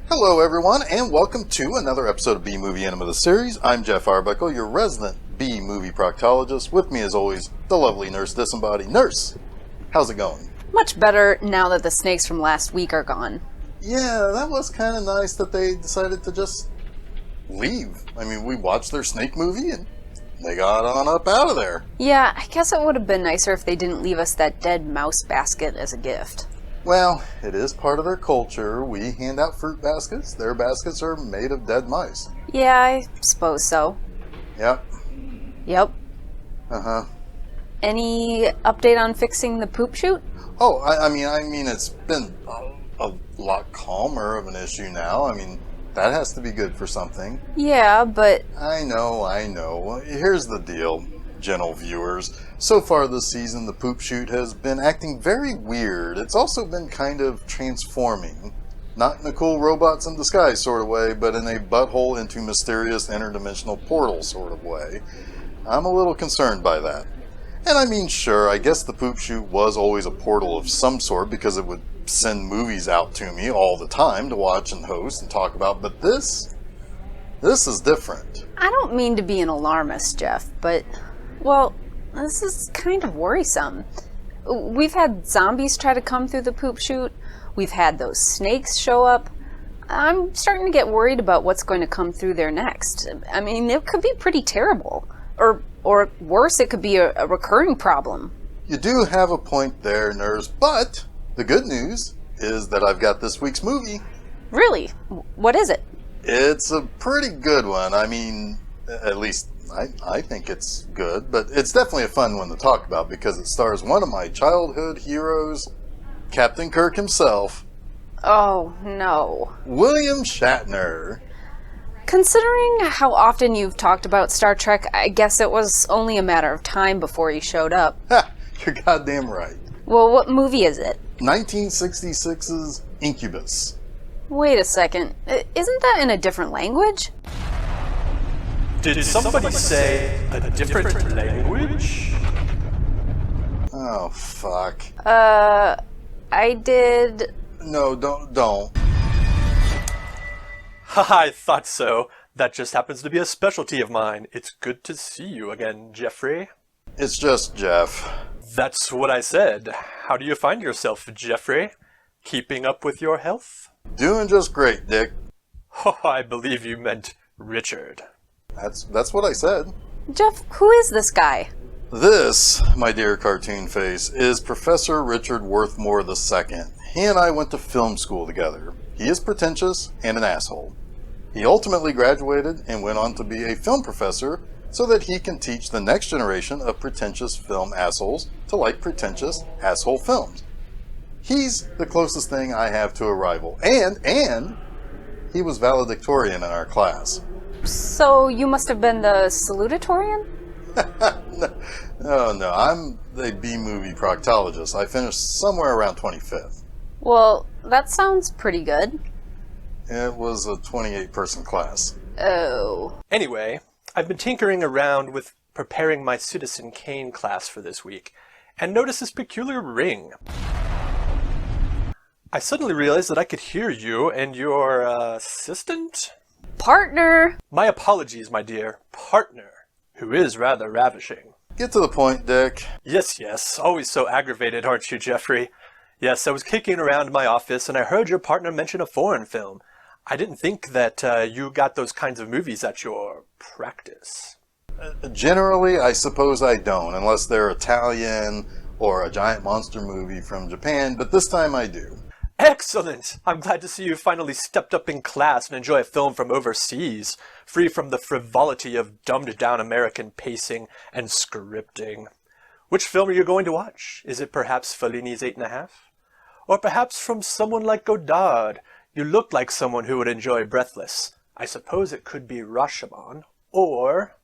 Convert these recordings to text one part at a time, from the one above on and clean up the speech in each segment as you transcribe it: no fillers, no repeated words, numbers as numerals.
Hello everyone, and welcome to another episode of B-Movie Enema the series. I'm Jeff Arbuckle, your resident B-Movie proctologist. With me as always, the lovely Nurse Disembodied. Nurse, how's it going? Much better now that the snakes from last week are gone. Yeah, that was kind of nice that they decided to just leave. I mean, we watched their snake movie and they got on up out of there. Yeah, I guess it would have been nicer if they didn't leave us that dead mouse basket as a gift. Well, it is part of their culture. We hand out fruit baskets. Their baskets are made of dead mice. Yeah, I suppose so. Yep. Yep. Uh-huh. Any update on fixing the poop chute? Oh, I mean, it's been a lot calmer of an issue now. I mean, that has to be good for something. Yeah, but... I know. Here's the deal, gentle viewers. So far this season, the poop chute has been acting very weird. It's also been kind of transforming. Not in a cool robots in disguise sort of way, but in a butthole into mysterious interdimensional portal sort of way. I'm a little concerned by that. And I mean, sure, I guess the poop chute was always a portal of some sort because it would send movies out to me all the time to watch and host and talk about, but this is different. I don't mean to be an alarmist, Jeff, but, well, this is kind of worrisome. We've had zombies try to come through the poop chute. We've had those snakes show up. I'm starting to get worried about what's going to come through there next. I mean, it could be pretty terrible. Or worse, it could be a recurring problem. You do have a point there, Nurse, but the good news is that I've got this week's movie. Really? What is it? It's a pretty good one. I mean, at least I think it's good, but it's definitely a fun one to talk about because it stars one of my childhood heroes, Captain Kirk himself. Oh, no. William Shatner. Considering how often you've talked about Star Trek, I guess it was only a matter of time before he showed up. Ha! You're goddamn right. Well, what movie is it? 1966's Incubus. Wait a second. Isn't that in a different language? Did somebody say a different language? Oh, fuck. I did... No, don't. I thought so. That just happens to be a specialty of mine. It's good to see you again, Jeffrey. It's just Jeff. That's what I said. How do you find yourself, Jeffrey? Keeping up with your health? Doing just great, Dick. Oh, I believe you meant Richard. That's what I said. Jeff, who is this guy? This, my dear cartoon face, is Professor Richard Worthmore II. He and I went to film school together. He is pretentious and an asshole. He ultimately graduated and went on to be a film professor so that he can teach the next generation of pretentious film assholes to like pretentious asshole films. He's the closest thing I have to a rival. And he was valedictorian in our class. So you must have been the salutatorian? No, I'm the B-movie proctologist. I finished somewhere around 25th. Well, that sounds pretty good. It was a 28-person class. Oh. Anyway, I've been tinkering around with preparing my Citizen Kane class for this week, and noticed this peculiar ring. I suddenly realized that I could hear you and your, assistant? Partner! My apologies, my dear. Partner, who is rather ravishing. Get to the point, Dick. Yes, always so aggravated, aren't you, Jeffrey? Yes, I was kicking around my office and I heard your partner mention a foreign film. I didn't think that you got those kinds of movies at your practice. Generally, I suppose I don't, unless they're Italian or a giant monster movie from Japan, but this time I do. Excellent! I'm glad to see you finally stepped up in class and enjoy a film from overseas, free from the frivolity of dumbed-down American pacing and scripting. Which film are you going to watch? Is it perhaps Fellini's 8½? Or perhaps from someone like Godard, You look like someone who would enjoy Breathless. I suppose it could be Rashomon, or...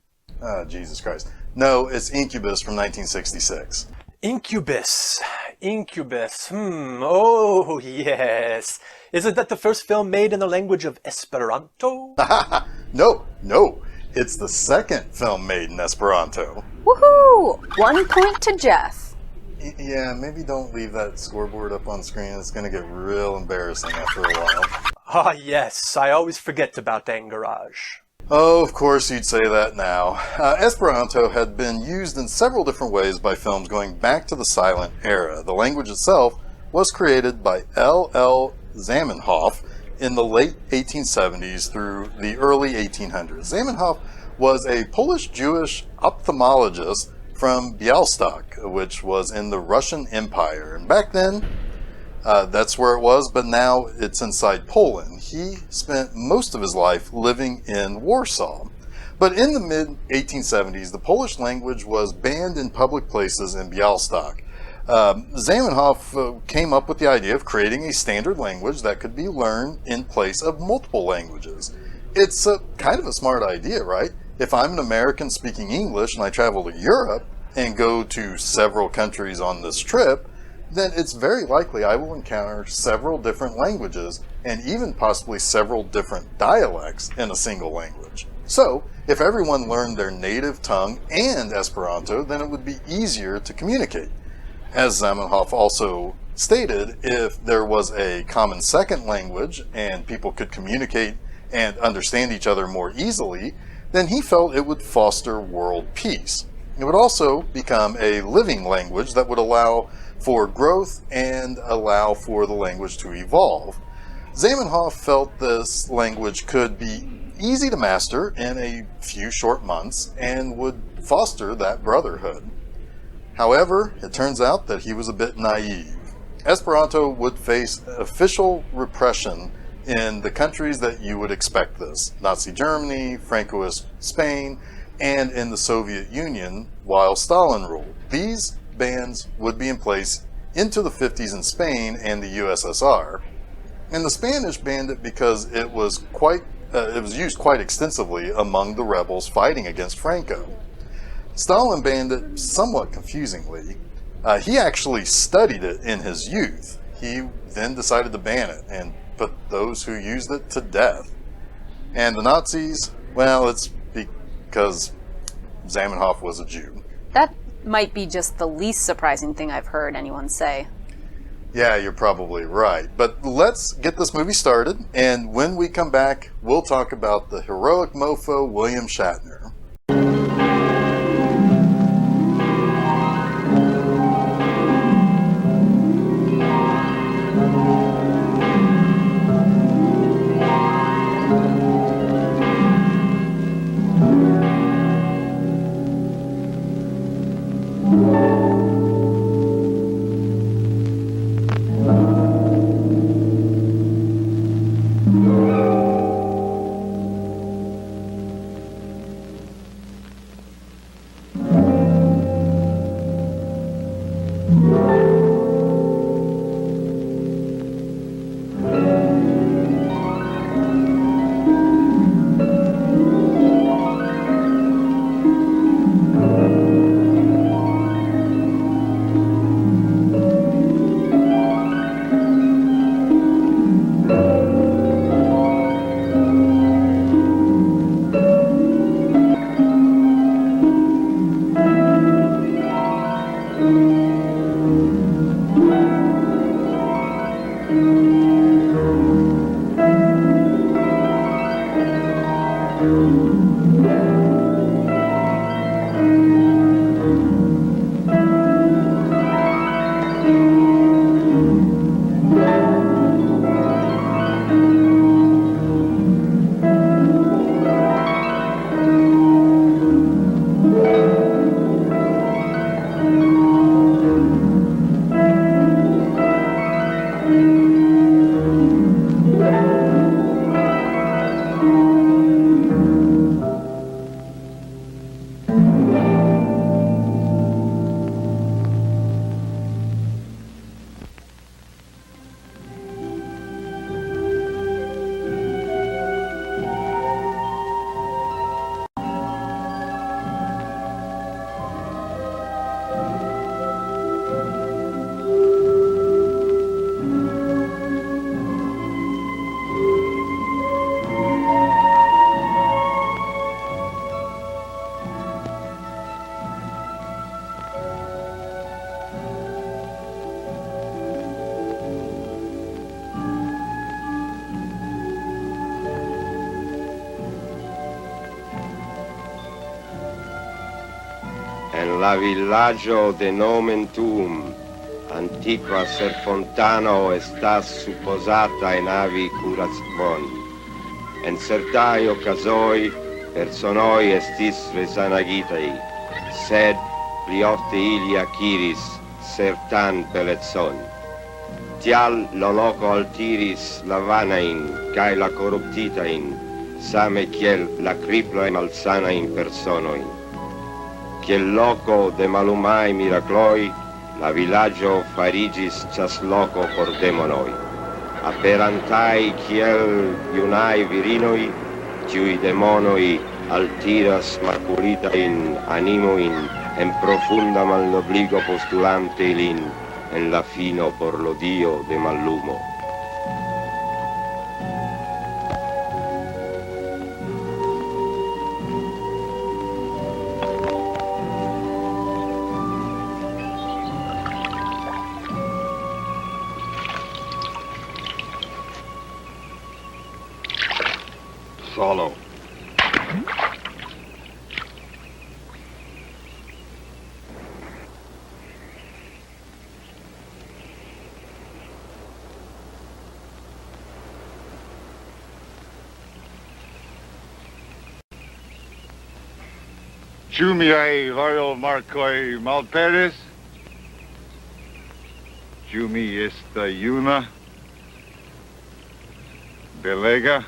Jesus Christ. No, it's Incubus from 1966. Incubus. Incubus. Oh, yes. Isn't that the first film made in the language of Esperanto? No. It's the second film made in Esperanto. Woohoo! 1 point to Jeff. Yeah, maybe don't leave that scoreboard up on screen. It's going to get real embarrassing after a while. Ah, yes. I always forget about Angarage. Oh, of course you'd say that now. Esperanto had been used in several different ways by films going back to the silent era. The language itself was created by L.L. Zamenhof in the late 1870s through the early 1800s. Zamenhof was a Polish-Jewish ophthalmologist from Białystok, which was in the Russian Empire. And back then, that's where it was, but now it's inside Poland. He spent most of his life living in Warsaw. But in the mid-1870s, the Polish language was banned in public places in Białystok. Zamenhof came up with the idea of creating a standard language that could be learned in place of multiple languages. It's kind of a smart idea, right? If I'm an American speaking English and I travel to Europe and go to several countries on this trip, then it's very likely I will encounter several different languages and even possibly several different dialects in a single language. So, if everyone learned their native tongue and Esperanto, then it would be easier to communicate. As Zamenhof also stated, if there was a common second language and people could communicate and understand each other more easily, then he felt it would foster world peace. It would also become a living language that would allow for growth and allow for the language to evolve. Zamenhof felt this language could be easy to master in a few short months and would foster that brotherhood. However, it turns out that he was a bit naive. Esperanto would face official repression in the countries that you would expect this: Nazi Germany, Francoist Spain, and in the Soviet Union while Stalin ruled. These bans would be in place into the 50s in Spain and the USSR. And the Spanish banned it because it was used quite extensively among the rebels fighting against Franco. Stalin banned it somewhat confusingly. He actually studied it in his youth. He then decided to ban it and put those who used it to death. And the Nazis, well, it's because Zamenhof was a Jew. That might be just the least surprising thing I've heard anyone say. Yeah, you're probably right. But let's get this movie started, and when we come back, we'll talk about the heroic mofo William Shatner. en la villaggio de nomen tuum, antiqua ser fontano estas supposata en avi curacbon. En certai occasoi personoi estis resanagitai, sed pli ofte ili acquiris certan bellezon. Tial lo loco altiris la vanain cae la corruptitain, same kiel la criplo e malsanain personoin. Kiel loco de malumai miracloi, la villaggio farigis cias loco por demonoi. Aperantai kiel iunai virinoi, ciui demonoi altiras maculitain animoin en profunda malnobligo postulante ilin en la fino por lo dio de mallumo. Solo. Ĉu miaj royal-markoj malperis? Ĉu mi esta juna? Belega?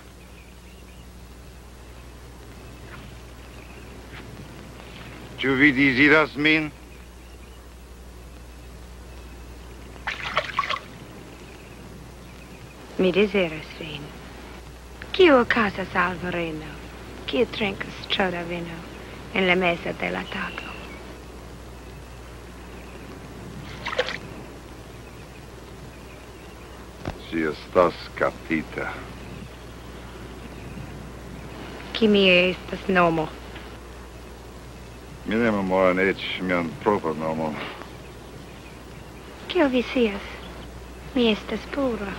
Ĉu vi deziras min? Mi deziras vin. Kio okazas al virino, kiu trinkas tro da vino en la mesa de la tablo? Ŝi estas kaptita. Kimia estas nomo? Mi ne memoras eĉ mian propran nomon. Kiel vi scias? Mi estas pura.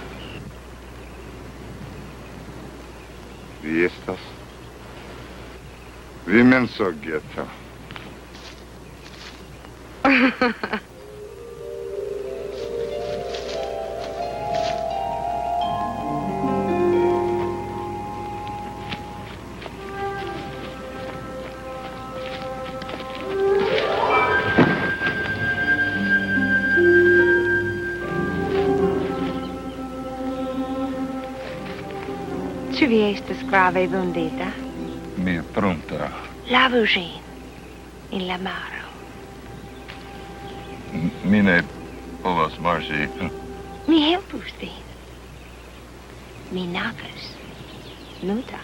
Vi estas? Vi mensogeta. Ĉu vi estas grave vundita? Mi pronta. Lavu ĝin in la maro. Mi ne povas marŝi. Mi helpus vin. Mi nakas. Nuda.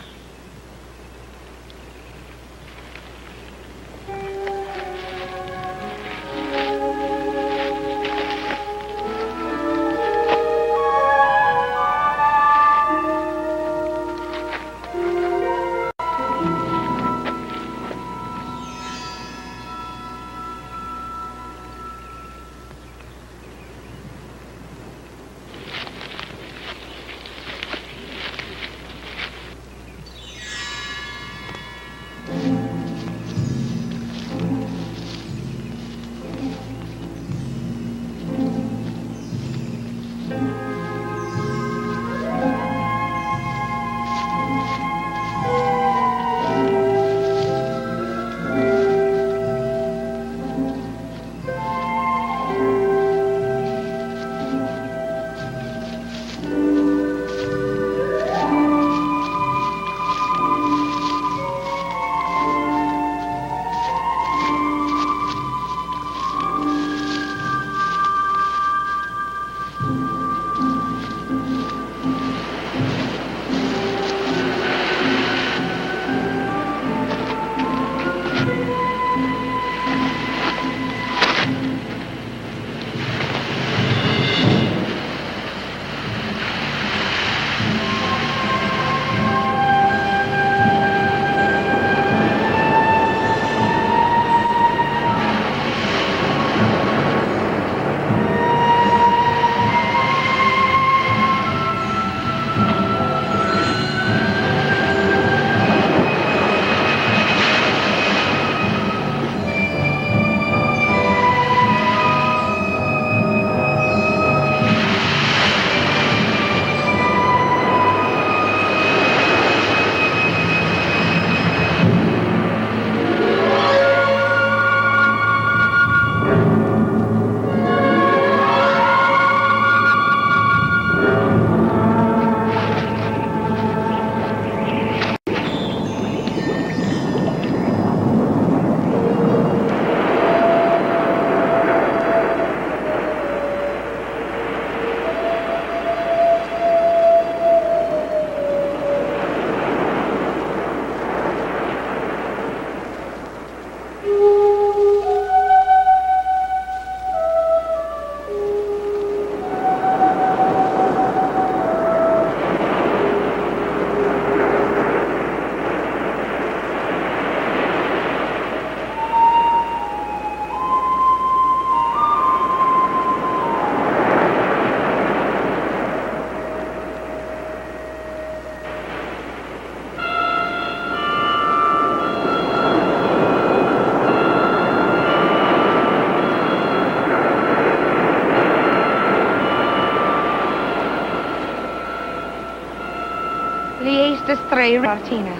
Tre Martina.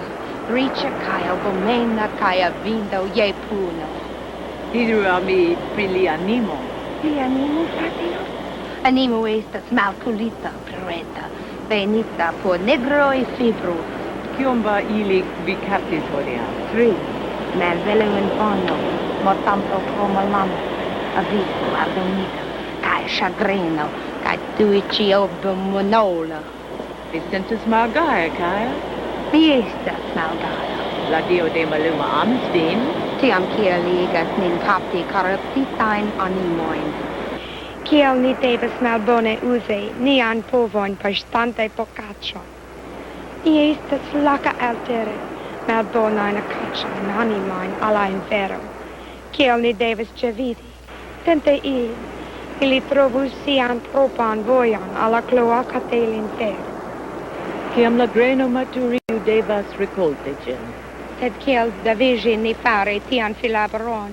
Richa kaya gomena kaya vindo ye puno. Hidruami prilianimo. Prilianimo, fratino? Animo estas malculita prereta. Venita por negro e fibro. Kiomba ili vi captis hodia? 3. Malvelo inferno. Mortanto como lama. Aviso ardonita. Kai chagrino. Kai tuicio monola. Vicentus Malgaia, Kaya? Mi estas Malgaia. La dio de Maluma Amstin? Tiam kiel ligas nin capti corruptitain animoin. Kiel ni devas malbone uzi nian povoin per stante pocaccio. Ni estas laca altere, malbonain acacciain animoin alla infero. Kiel ni devas cevidi, tente ili trovus sian propan vojan alla cloaca dell'infero. Kiam la greno maturiu devas recolte, gen. Sed kiel davigi ni fare tian filaberon,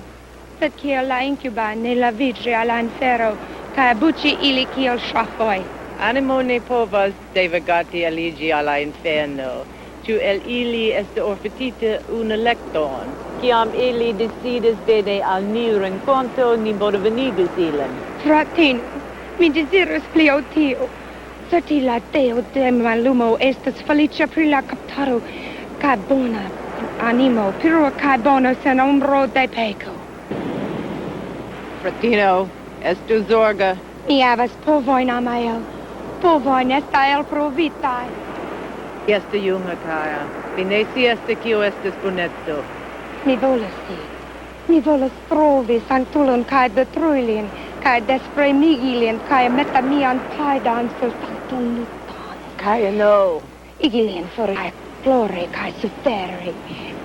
sed kiel la incuba ne la vigri alla infero, ca buci ili kiel shafoi. Animo ne povas devagati aligi alla inferno, tu el ili est orfetite un electon. Kiam ili decides vede al ni renconto, ni bonvenigus ilem. Fratino, mi desirus plio tio. Certi la deo de malumo estas felicia pri la captaro, ca bona animo, piro ca bona sen ombro de peco. Fratino, estu zorga. Mi havas povoin amael, povoin esta el provitai. Esta junga, Kaya. Vi ne sieste kio estes bonetto. Mi volas trovi sanctulon cae detruilin, cae despremigilin, cae metta mian paidan sur sanctum nutan. Kaya, no. Igilin for explore cae suferi,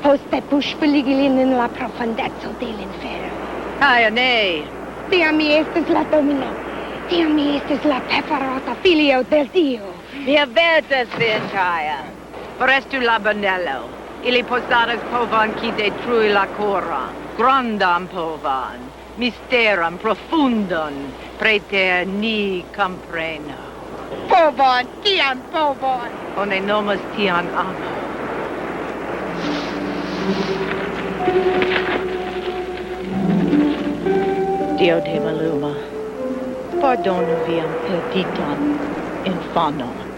poste pushpeligilin in la profundezzo dell'infero. Kaya, ne. Tiam mi estes la domino, tiam mi estes la peperota filio del Dio. Mi avertas vin, Kaya. Forestu la bonello. Ili posadas povan qui detrui la coram. Grandam povan. Misteram profundon. Preter ni compreno. Povan, kiam povan. One nomas tian amo. Dio de Maluma, pardonu viam perditan infanon.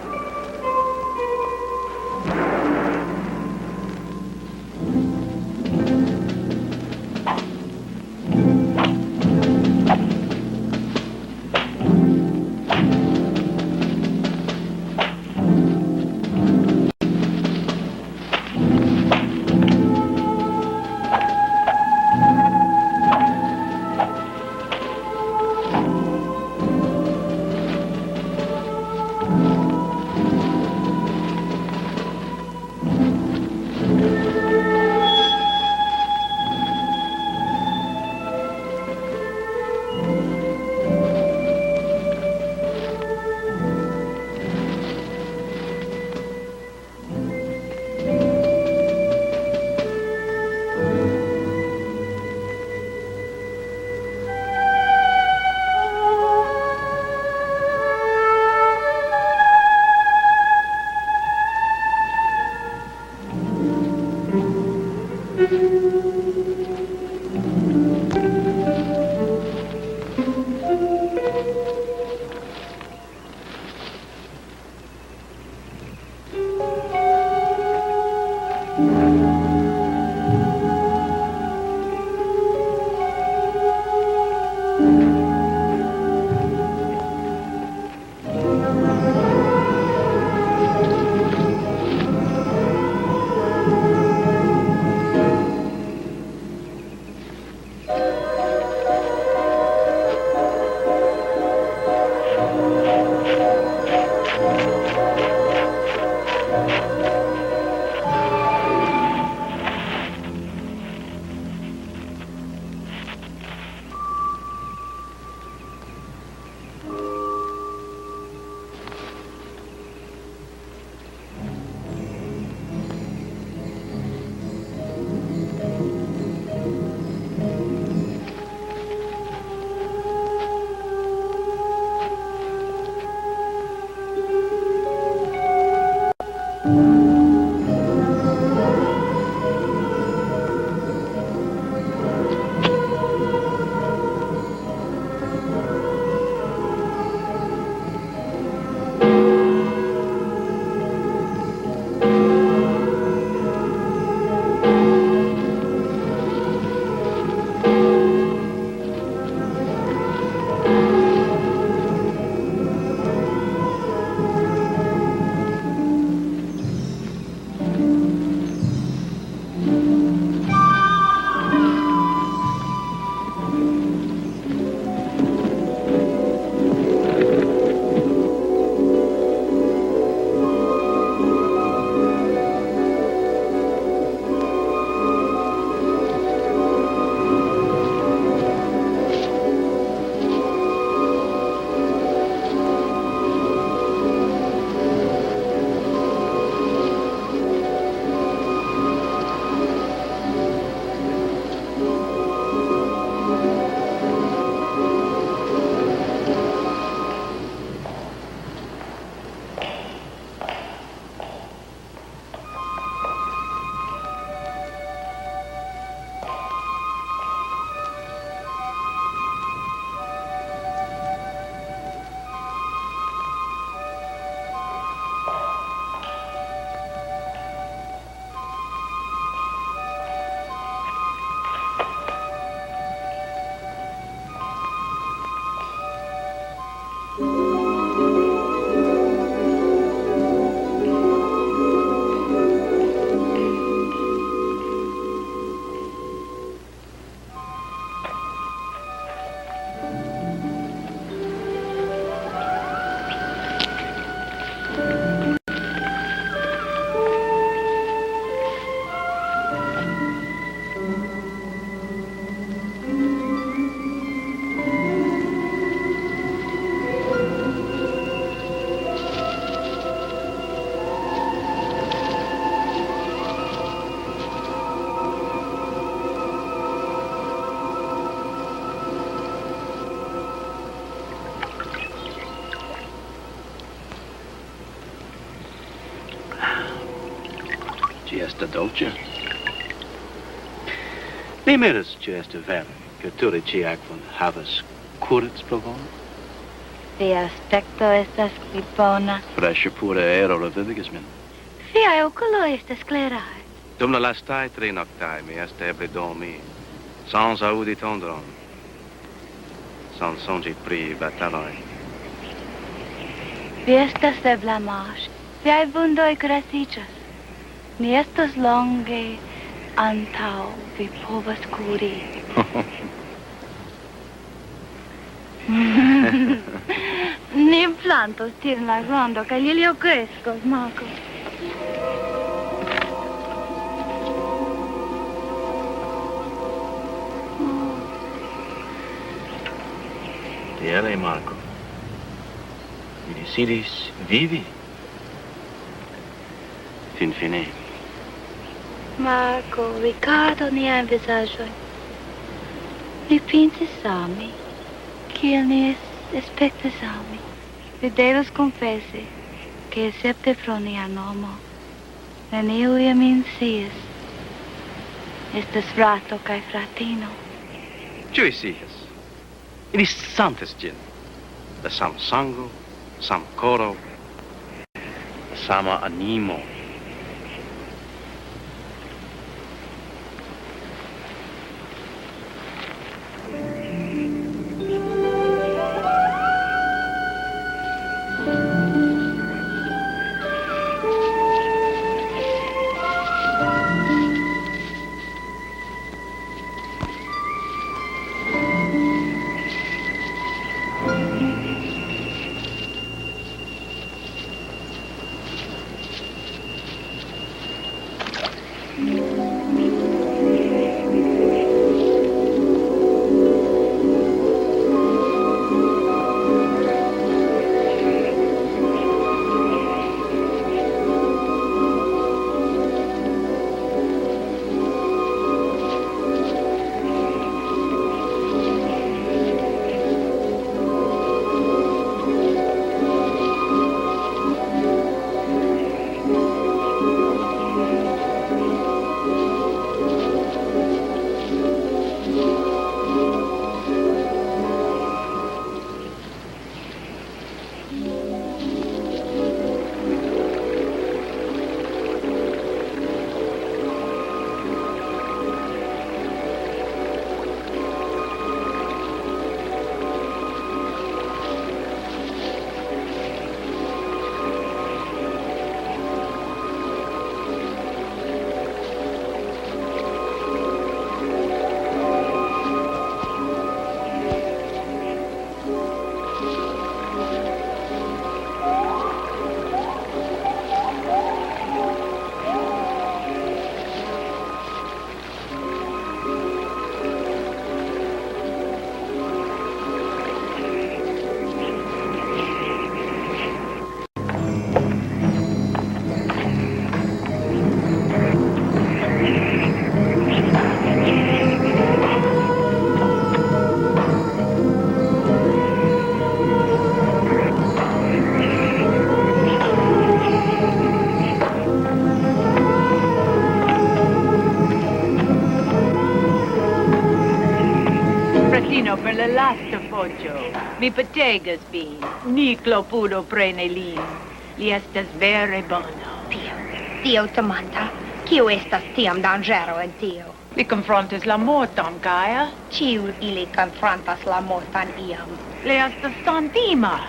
Ci esta dolce. Ne meras ci esta vero, che tu ci acquen havas curits provon. Via aspecto estas qui bona. Fresh pura aero revivigismen. Via oculo estas clarai. Dum la lastai 3 noctai mi est eble dormi, sans audi tondron, sans songi pri bataloi. Vi estas de blamage. Viai vundoi grasicias. Ni estos longe antau vi povas curi. Ni plantos tir la grondo, ca lilio crescos, Marco. Tiere, Marco. Vi decidis vivi. Fin fine. Marco, rigardo nian visagioi. Li pensis sami, kiel ni aspectas sami. Vi devas confessi, che excepte pro nia nomo, neniu min scias. Estas frato kai fratino. Ciui sias. Ili santes gin. La sama sango, sama coro, la sama animo. Per la lasta foggio, mi petegas bin, ni clopudo prene lin. Li estas vere bono. Dio te manda. Kio estas tiam dangero en tio? Li confrontas la mortam, Gaia. Ciu ili confrontas la mortan iam. Li estas santima.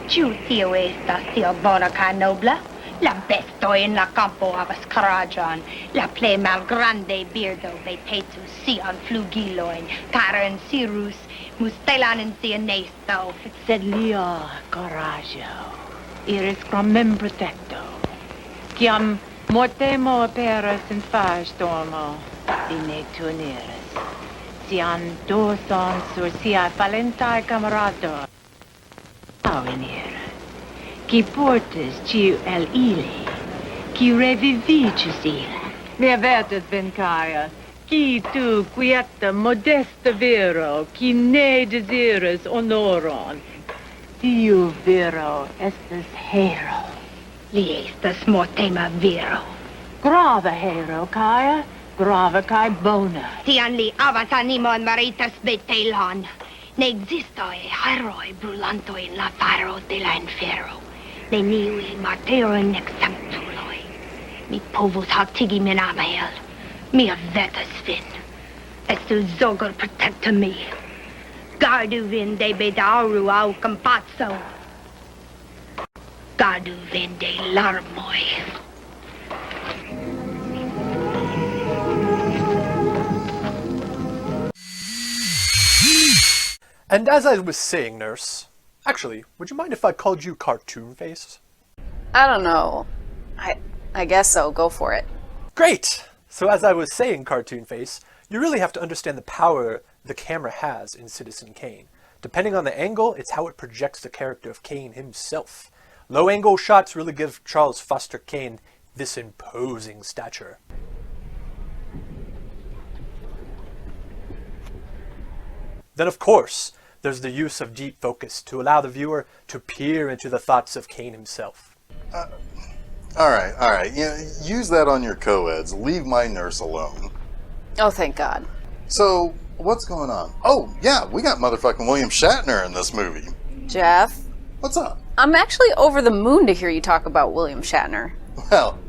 Ciu tio estas tiel bona ca nobla? La besto in la campo havas coragion. La plei malgrande birdo vetetus sian flugiloin, caren sirus, mustelan in sia nesto. Sed lia coraggio iris cromem protecto. Ciam mortemo aperas in fage dormo, di ne tuniris. Sian dorson sur sia valentai camarado. Au iniris. Qui portas ciu el ili, qui revivicis ila. Mi avertas, Bencaia, qui tu quieta modesta viro, qui ne desiras honoron. Tiu viro estas hero. Li estas mortema viro. Grava hero, Kaya. Grava kai bona. Tianli avasanimon maritas betelon. Ne existoi heroi brulanto in la faro de la infero. Ne niui martero nex sanctuloi. Mi povus hatigi min amael. Mi avetas fin. Estu zogor protecta me. Gardu vin de bedaru au campazzo. Gardu vin de larmoi. And as I was saying, Nurse, actually, would you mind if I called you Cartoon Face? I don't know. I guess so. Go for it. Great! So as I was saying, Cartoon Face, you really have to understand the power the camera has in Citizen Kane. Depending on the angle, it's how it projects the character of Kane himself. Low-angle shots really give Charles Foster Kane this imposing stature. Then, of course, there's the use of deep focus to allow the viewer to peer into the thoughts of Kane himself. All right. Use that on your co-eds. Leave my nurse alone. Oh, thank God. So, what's going on? Oh, yeah, we got motherfucking William Shatner in this movie. Jeff? What's up? I'm actually over the moon to hear you talk about William Shatner. Well,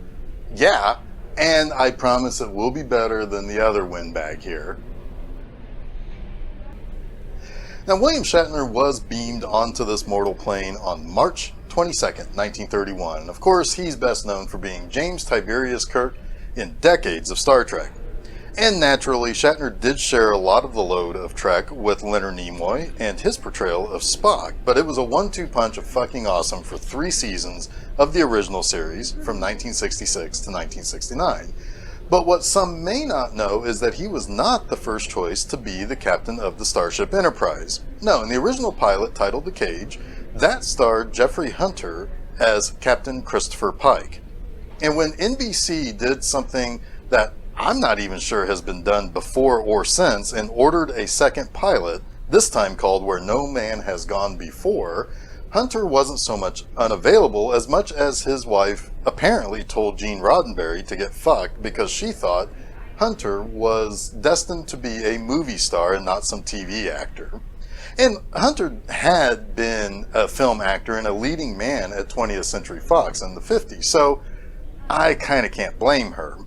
yeah, and I promise it will be better than the other windbag here. Now, William Shatner was beamed onto this mortal plane on March 22nd, 1931. Of course, he's best known for being James Tiberius Kirk in decades of Star Trek. And naturally, Shatner did share a lot of the load of Trek with Leonard Nimoy and his portrayal of Spock, but it was a 1-2 punch of fucking awesome for 3 seasons of the original series from 1966 to 1969. But what some may not know is that he was not the first choice to be the captain of the Starship Enterprise. No, in the original pilot titled The Cage, that starred Jeffrey Hunter as Captain Christopher Pike. And when NBC did something that I'm not even sure has been done before or since and ordered a second pilot, this time called Where No Man Has Gone Before, Hunter wasn't so much unavailable as much as his wife apparently told Gene Roddenberry to get fucked because she thought Hunter was destined to be a movie star and not some TV actor. And Hunter had been a film actor and a leading man at 20th Century Fox in the 50s, so I kind of can't blame her.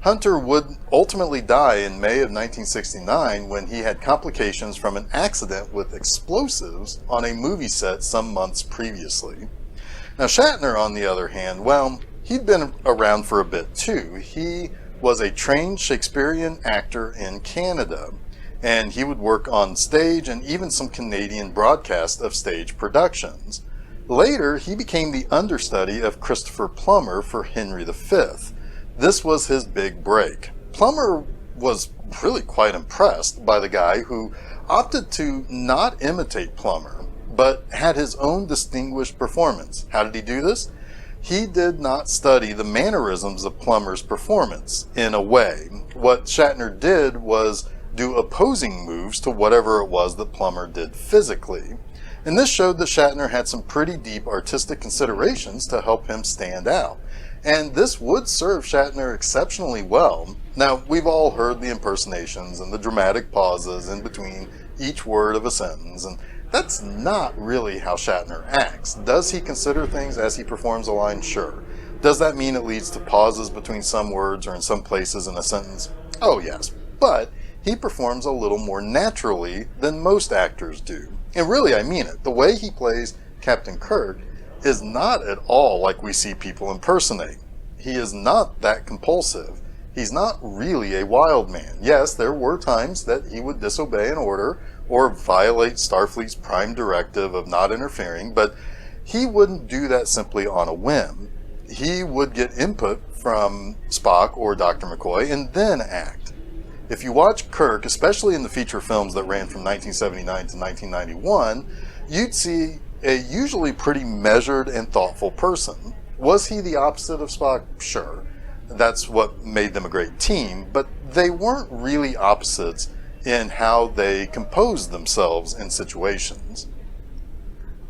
Hunter would ultimately die in May of 1969 when he had complications from an accident with explosives on a movie set some months previously. Now Shatner, on the other hand, well, he'd been around for a bit too. He was a trained Shakespearean actor in Canada, and he would work on stage and even some Canadian broadcast of stage productions. Later, he became the understudy of Christopher Plummer for Henry V. This was his big break. Plummer was really quite impressed by the guy who opted to not imitate Plummer, but had his own distinguished performance. How did he do this? He did not study the mannerisms of Plummer's performance in a way. What Shatner did was do opposing moves to whatever it was that Plummer did physically. And this showed that Shatner had some pretty deep artistic considerations to help him stand out. And this would serve Shatner exceptionally well. Now, we've all heard the impersonations and the dramatic pauses in between each word of a sentence, and that's not really how Shatner acts. Does he consider things as he performs a line? Sure. Does that mean it leads to pauses between some words or in some places in a sentence? Oh yes. But he performs a little more naturally than most actors do. And really, I mean it. The way he plays Captain Kirk is not at all like we see people impersonate. He is not that compulsive. He's not really a wild man. Yes, there were times that he would disobey an order or violate Starfleet's prime directive of not interfering, but he wouldn't do that simply on a whim. He would get input from Spock or Dr. McCoy and then act. If you watch Kirk, especially in the feature films that ran from 1979 to 1991, you'd see a usually pretty measured and thoughtful person. Was he the opposite of Spock? Sure. That's what made them a great team, but they weren't really opposites in how they composed themselves in situations.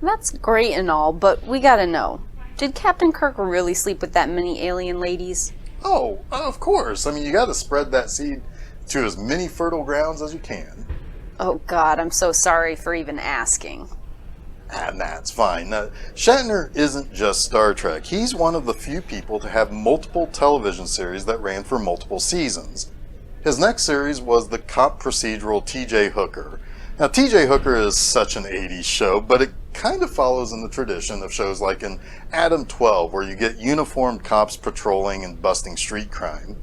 That's great and all, but we gotta know. Did Captain Kirk really sleep with that many alien ladies? Oh, of course. I mean, you got to spread that seed to as many fertile grounds as you can. Oh God, I'm so sorry for even asking. Nah, it's fine. Shatner isn't just Star Trek. He's one of the few people to have multiple television series that ran for multiple seasons. His next series was the cop procedural T.J. Hooker. Now, T.J. Hooker is such an 80s show, but it kind of follows in the tradition of shows like in Adam 12, where you get uniformed cops patrolling and busting street crime.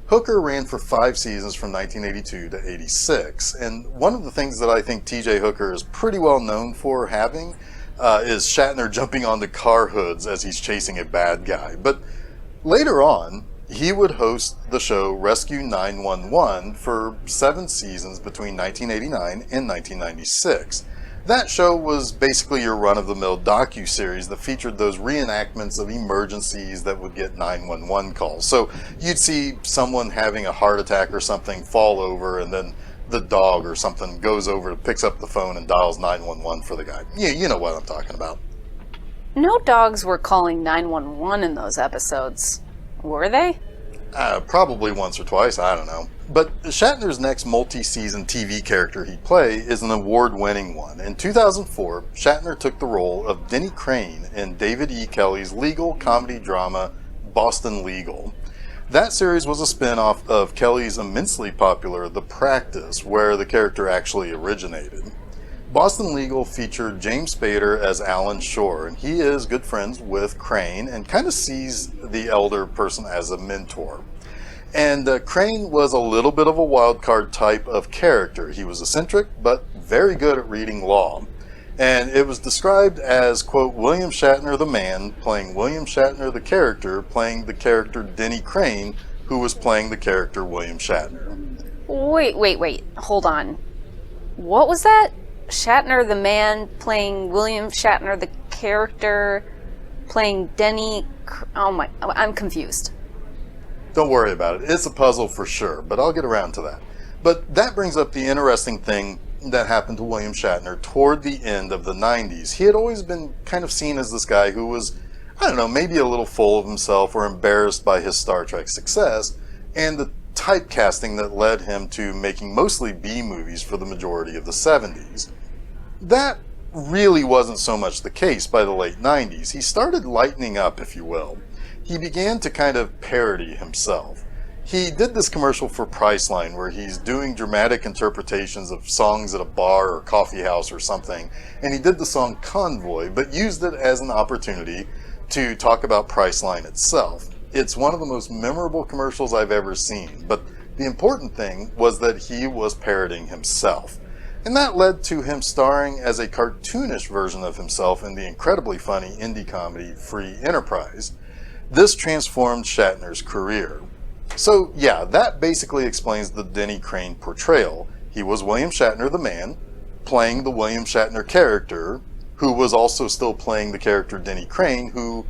Hooker ran for 5 seasons from 1982 to 86, and one of the things that I think T.J. Hooker is pretty well known for having is Shatner jumping onto car hoods as he's chasing a bad guy. But later on, he would host the show Rescue 911 for 7 seasons between 1989 and 1996. That show was basically your run-of-the-mill docu-series that featured those reenactments of emergencies that would get 911 calls. So you'd see someone having a heart attack or something fall over, and then the dog or something goes over, picks up the phone, and dials 911 for the guy. Yeah, you know what I'm talking about. No dogs were calling 911 in those episodes, were they? Probably once or twice, I don't know. But Shatner's next multi-season TV character he'd play is an award-winning one. In 2004, Shatner took the role of Denny Crane in David E. Kelley's legal comedy drama Boston Legal. That series was a spin-off of Kelley's immensely popular The Practice, where the character actually originated. Boston Legal featured James Spader as Alan Shore, and he is good friends with Crane and kind of sees the elder person as a mentor. And Crane was a little bit of a wild card type of character. He was eccentric, but very good at reading law. And it was described as, quote, William Shatner the man playing William Shatner the character, playing the character Denny Crane, who was playing the character William Shatner. Wait, hold on. What was that? Shatner the man playing William Shatner the character, playing Denny... Oh my... I'm confused. Don't worry about it. It's a puzzle for sure, but I'll get around to that. But that brings up the interesting thing that happened to William Shatner toward the end of the 90s. He had always been kind of seen as this guy who was, I don't know, maybe a little full of himself or embarrassed by his Star Trek success, and the typecasting that led him to making mostly B-movies for the majority of the 70s. That really wasn't so much the case by the late 90s. He started lightening up, if you will. He began to kind of parody himself. He did this commercial for Priceline where he's doing dramatic interpretations of songs at a bar or coffee house or something, and he did the song Convoy, but used it as an opportunity to talk about Priceline itself. It's one of the most memorable commercials I've ever seen, but the important thing was that he was parodying himself. And that led to him starring as a cartoonish version of himself in the incredibly funny indie comedy Free Enterprise. This transformed Shatner's career. So yeah, that basically explains the Denny Crane portrayal. He was William Shatner the man, playing the William Shatner character, who was also still playing the character Denny Crane, who,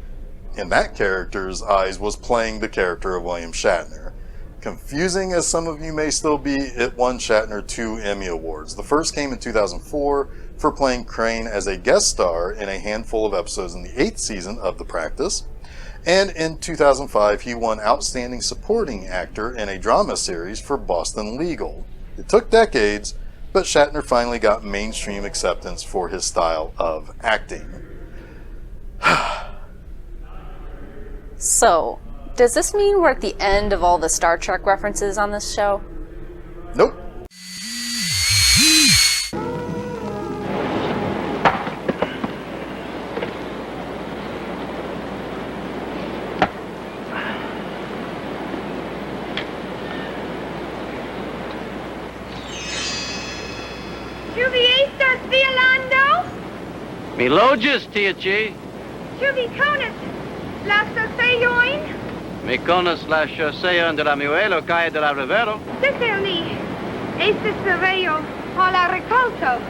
in that character's eyes, was playing the character of William Shatner. Confusing as some of you may still be, it won Shatner 2 Emmy Awards. The first came in 2004 for playing Crane as a guest star in a handful of episodes in the 8th season of The Practice. And in 2005, he won Outstanding Supporting Actor in a drama series for Boston Legal. It took decades, but Shatner finally got mainstream acceptance for his style of acting. So, does this mean we're at the end of all the Star Trek references on this show? Nope. Melodious, THG. Tuvi conas, las oseioin, Me conas la chaussea de la Muelo, calle de la Rivero. Sicily, estes sereo, hola recolto.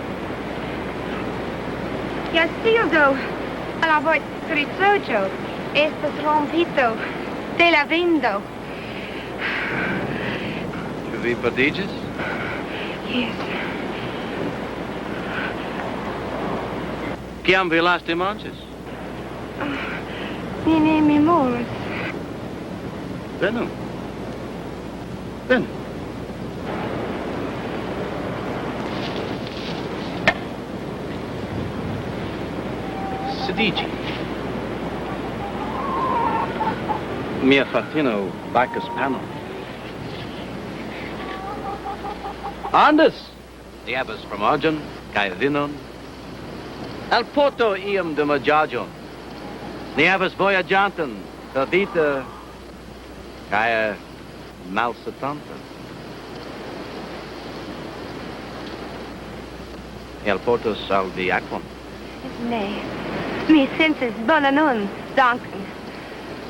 Yastildo, a la voz trisojo, estes rompito, de la vindo. Tu vi prodigious? Yes. Chiam vilas de manches? Nene memoras. Venom. Venom. Sidici. Mia Fatino, Bacchus Panel. Anders! Diabus from Arjun, Kai Vinon. Al Porto iam de Majajon. Diabus Voyajantan, Tavita, Kai Malsatanta. El Porto Salvi Aquam. Nee, mi senses bonanon, danken.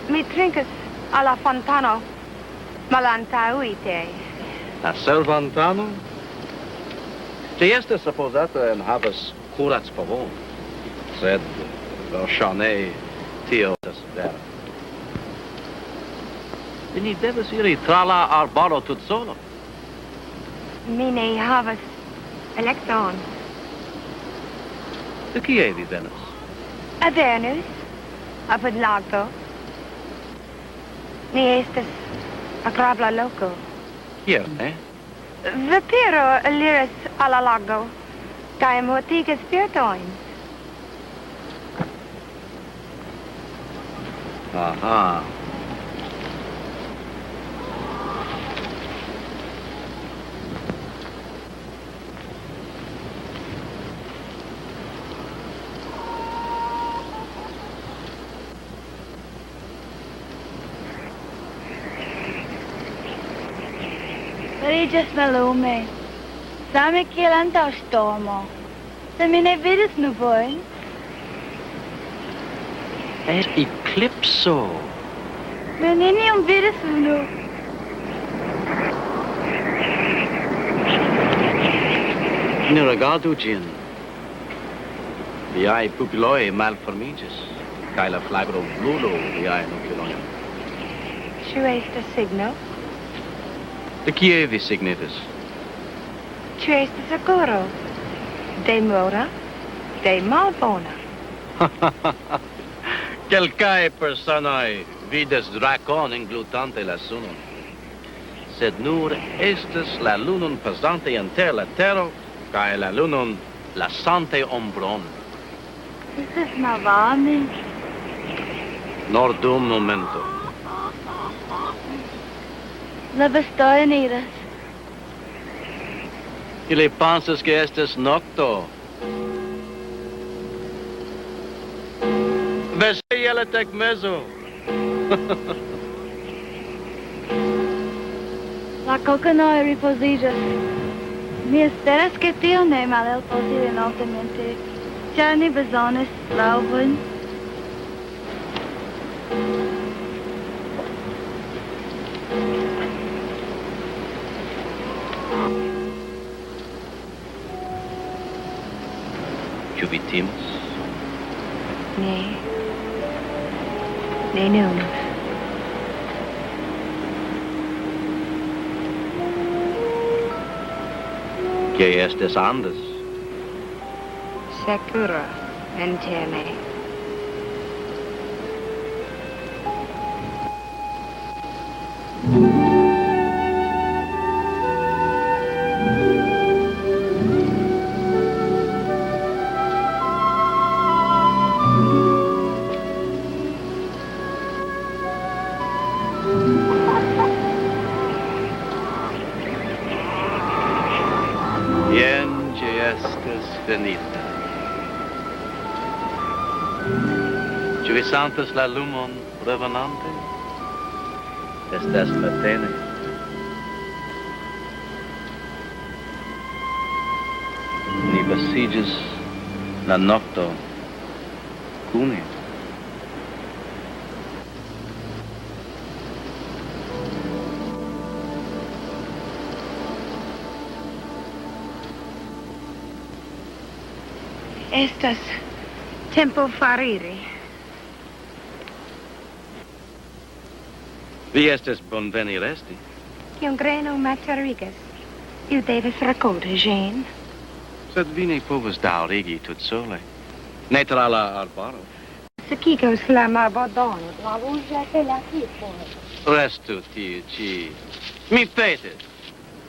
Mi trincas alla fontano, malantauite. A Selvantano? Ci este supposata in havas curats pavon, sed verŝajne tio estas vera. Vi ni devas iri tra la arbaro tutsolo. Mi ne havas elekton. De kie vi venas? Avernus, apud lagdo. Ni estas agrabla loco. Kiel, eh? Vapiro liras alla lago, kai mortigas spiritojn. Aha. Fariĝas mallume, same kiel antaŭ ŝtormo. Se mi ne vidis nuvojn, Eclipso. mi neniam vidis unu. Ne rigardu ĝin. Viaj pupiloj malformiĝis, kaj la flagro bludo viajn okulojn. Ĉu estas signo? De kie vi signitas? Ĉu estas akoro? De mora, de malbona. Kelkaj personoj vidas drakon glutante la sunon, sed nur estas la lunon pasante inter la tero kaj la lunon lasante ombron. Estas malvarme. Nur dum momento. La bestoj eniras. Ili pensas ke estas nokto. Vesela tagmezo. La kokonoj ripoziĝas. Mi esperas ke tio ne malhelpos ilin altamente, ĉar ni bezonas laŭvojn. Ĉu vi timas? Ne. Ne nun. Kie estas Anders? Sekura interne. Jen ĝi estas finita. Ĉu vi sentas la lumon revenante? Estas matene. Ni pasiĝis la nokto kune. Estas tempo fariri. Vi estas bonveni resti. Kiam greno maturigas, iu devas rakonti ĝin. Sed vi ne povas daŭrigi tutsole. Ne tra la arbaro. Sekigos la marbordono, la ruĝa de la tipoj. Restu ti, ci. Mi fete.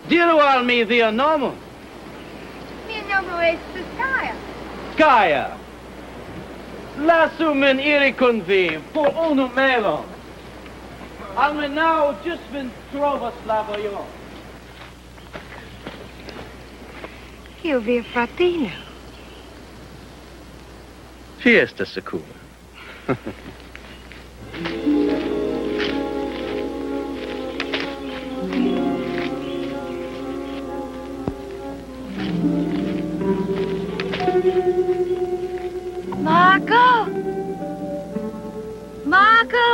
Diru al mi via nomo. Mio nome estes Gaia. Gaia. Lasu min iri con vi, por unu melon. Almenau just vin trovas la vojon. Io via fratino. Ci estas secura. Marco! Marco!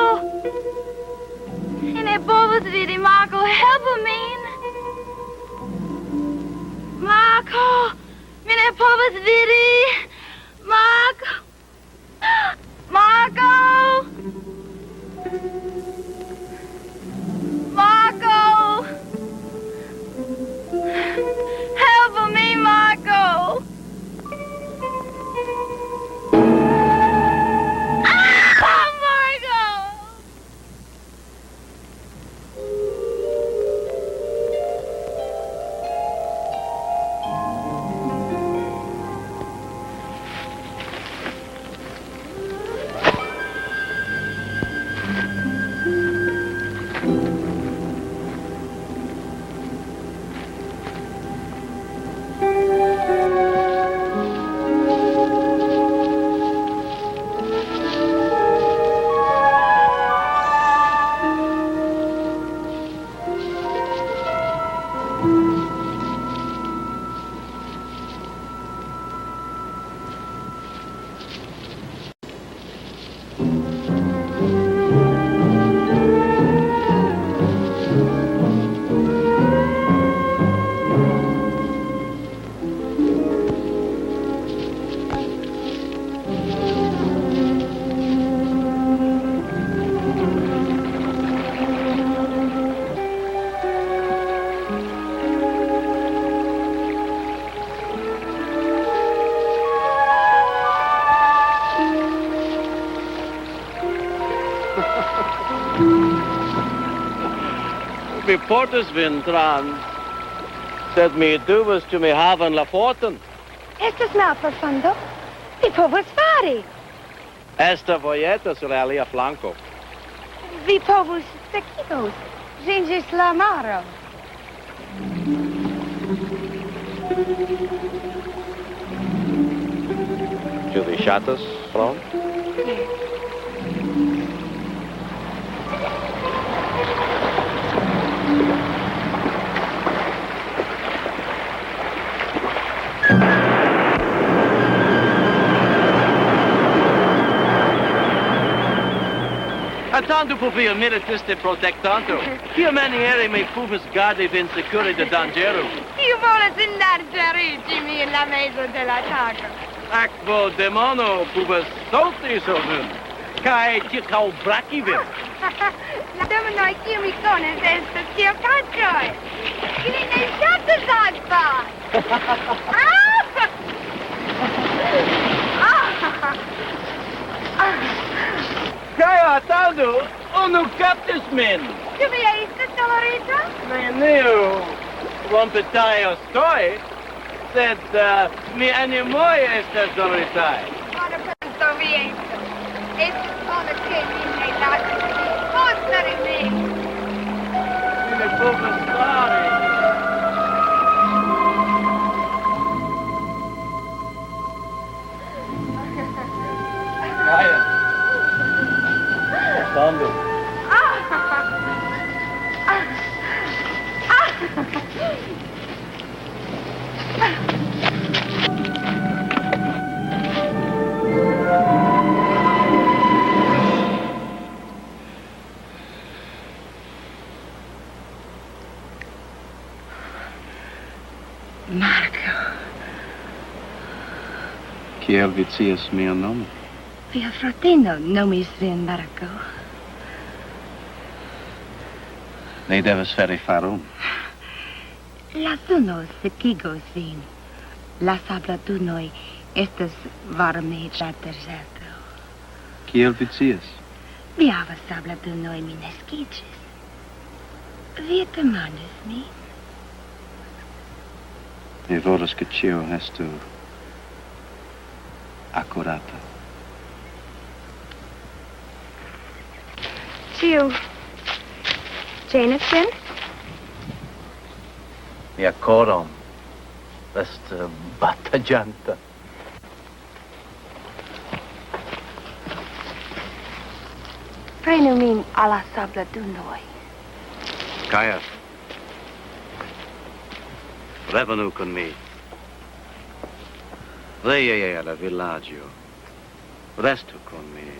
Ne povas vidi, Marco, helpu min! Marco! Mi ne povas vidi! Marco! Marco! Marco! Helpu me, Marco! Mi portas vin tran, sed mi dubas ĉu mi havan la porton. Estas malprofundo. Vi povas fari. Esta vojeto sur la alia flanko. Vi povus sekigos. Ĝingis la maro. Ĉu vi ŝatas, Fron? Attendu por via militiste protectanto. Io maniere mi povas gardi vin secure de danĝero. Io volas inarĝariĝi mi en la mezo de la tago. Akvo demono povas salti sur vin, kaj ĉirkaŭbraki vin. La demonoj, kiu mi konas, estas ĉirkaŭĉoj. Ili ne ŝatas akvon. Kaj attendu, unu kaptis min. Ĉu vi estas dolorita? Neniu rompitaj ostoj, sed mi animoj estas doloritaj. Bona penso vi estas. Estas bona ke mi ne lasis vin postari min. Mi ne povas fari. Gaia. Attendu. Marco. Kiel vi scias mian nomon? Via fratino nomis vin Marco. Ne devas fari farum. La suno sekigos vin. La sabladunoj estas varme deserto. Kiel vi scias? Vi havas sabladunoj, mi neskiĝis. Vi demandas mi? Mi volas che cio estu accurata. Cio Jameson? Mia coram est battagianta. Prenu min alla sabla dunoi. Kaya, revenu con me. Lei alla villaggio. Restu con me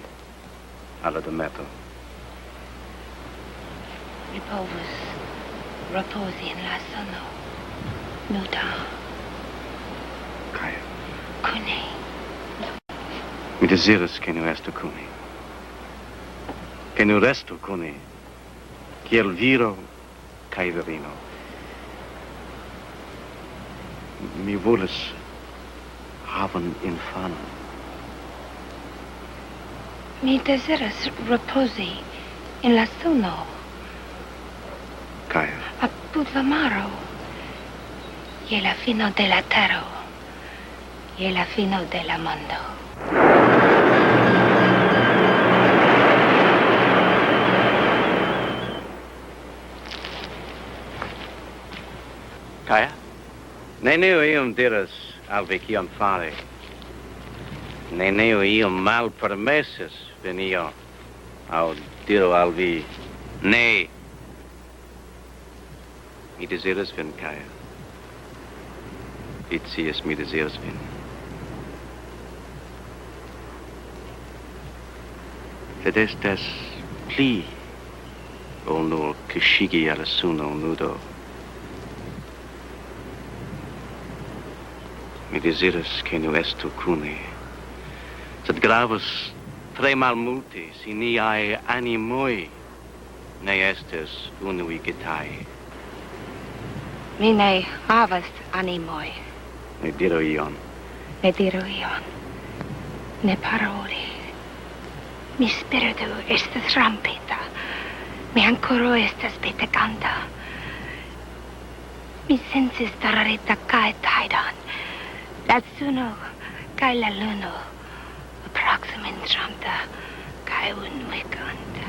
alla dometo. Ripovus reposi in la sono. Nuda. Kaya, Cune. mi desiras che nu estu cuni. Che nu restu cuni. Kiel viro kai virino. Mi volas haven infanon. Mi desiras reposi in la sono. Kaya, Apud la maro. Je la fino de la terra. Je la fino de la mondo. Kaya? Neneo iam diras al vi cion fare. Neneo iam mal permessis venio. Au diro al vi ne. Mi desiras vin, Kaya. Itias mi desiras vin. Sed estas pli ol nur kishigi al suno nudo. Mi desiras che nu estu cune. Sed gravas tre malmulte si niae animoi ne estes unuigitai. Mi ne havas animoi. Ne diro ion. Ne diru ion. Ne paroli. Mi spiritu estas rampita. Mi ancora estas peteganta. Mi sensis dararita cae taidan. La suno cae la luno approximentranta cae unveganta.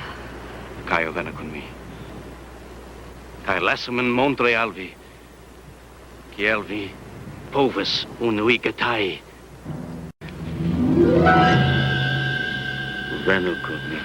Caio vena con mi. Cae lasum in montre al vi. Ciel vi povus unuigatai. Venu con mi.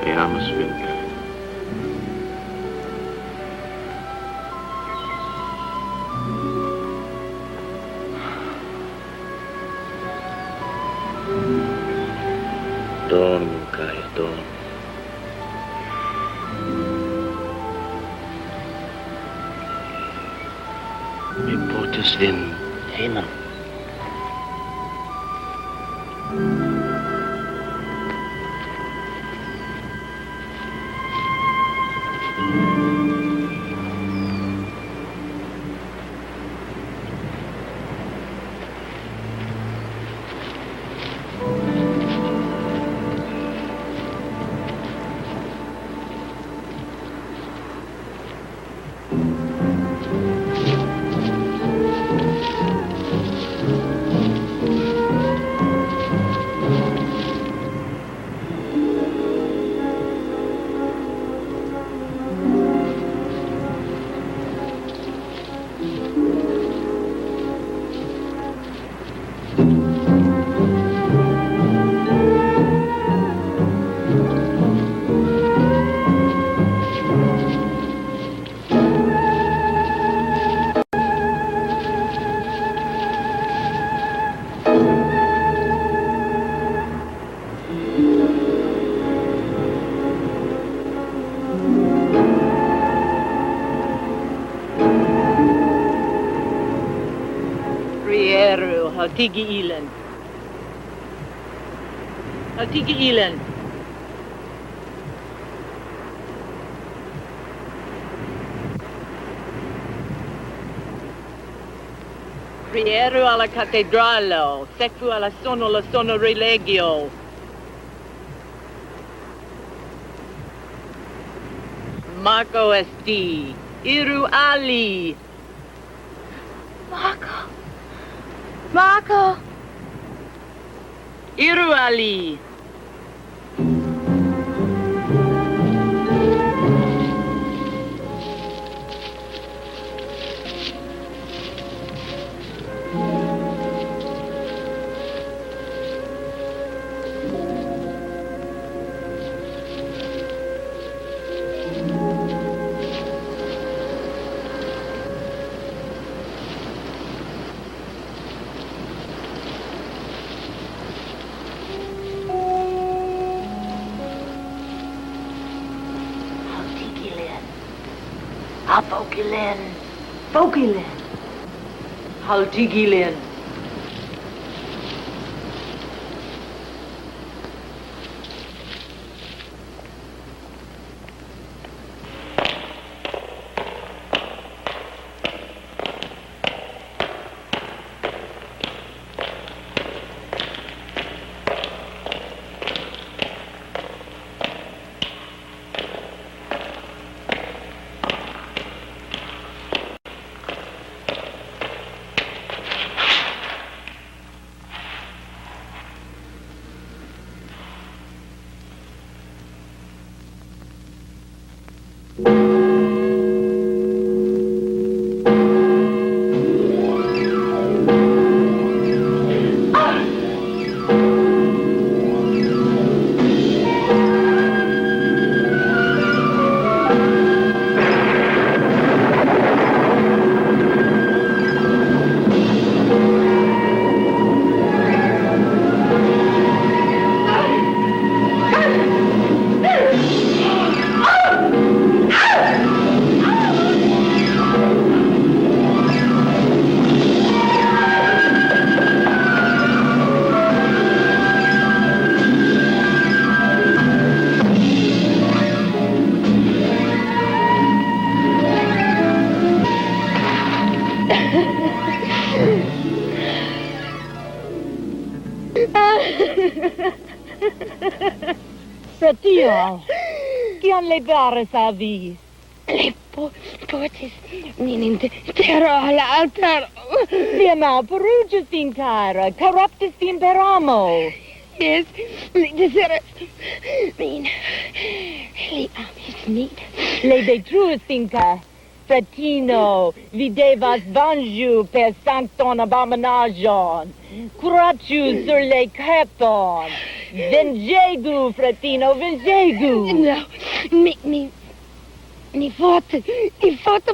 Mi amas vin, Kaya. Dormu, Kaya, dormu. Mi portas vin hejmen. Haltigi Eland. Haltigi Eland. Priero alla cattedralo, secu alla sono religio. Marco Esti, Iru Ali. Marco! Iru Ali. Fokilen. Haltigilen. Fratio, kiam levaras a vi? Le potes min in terra alla altaro. Via malperugius fin cara, corruptus fin per amo. Yes, li deseras min. Li amis min. Le detruis fin cara. Fratino, vi devas vangiu per sancton abominagion. Curaciu sur le capon. Vengegu, fratino, vengegu. No, ni forte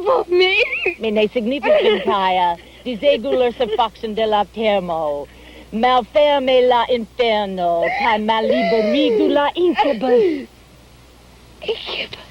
por me. Me ne significa fincaia, disegulur surfaction de la termo. Malferme la inferno, ca maliberigu la incubus. Incubus.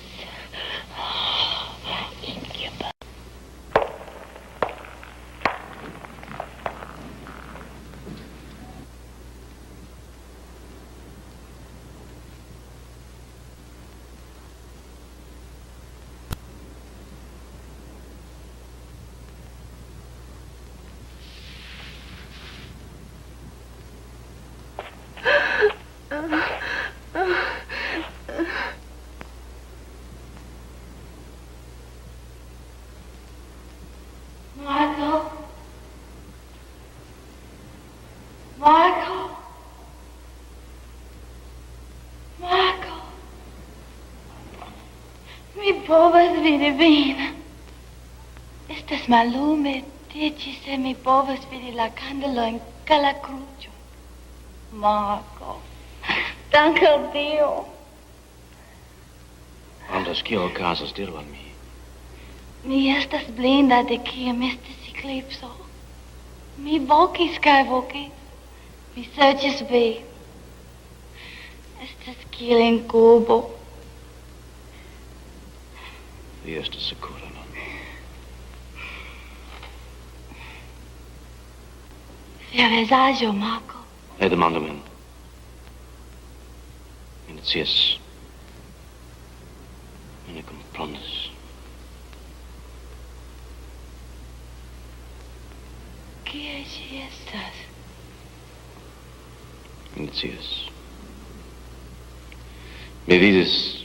Marco, mi povas vidi vin. Estas mallume, dici se mi povas vidi la candelo en la crucio. Marco, dank al Dio. Anders kio okazas diru al mi. Mi estas blinda de kiam estis eclipso. Mi vokis kaj vokis. Mi serĉis vi. Estas kiel en kubo. Vi estas sekura nun. Vi avesagio, Marco. Hai domando men. Inicias. Ne comprendes. Kie ci estas? Inicias. Mi vidis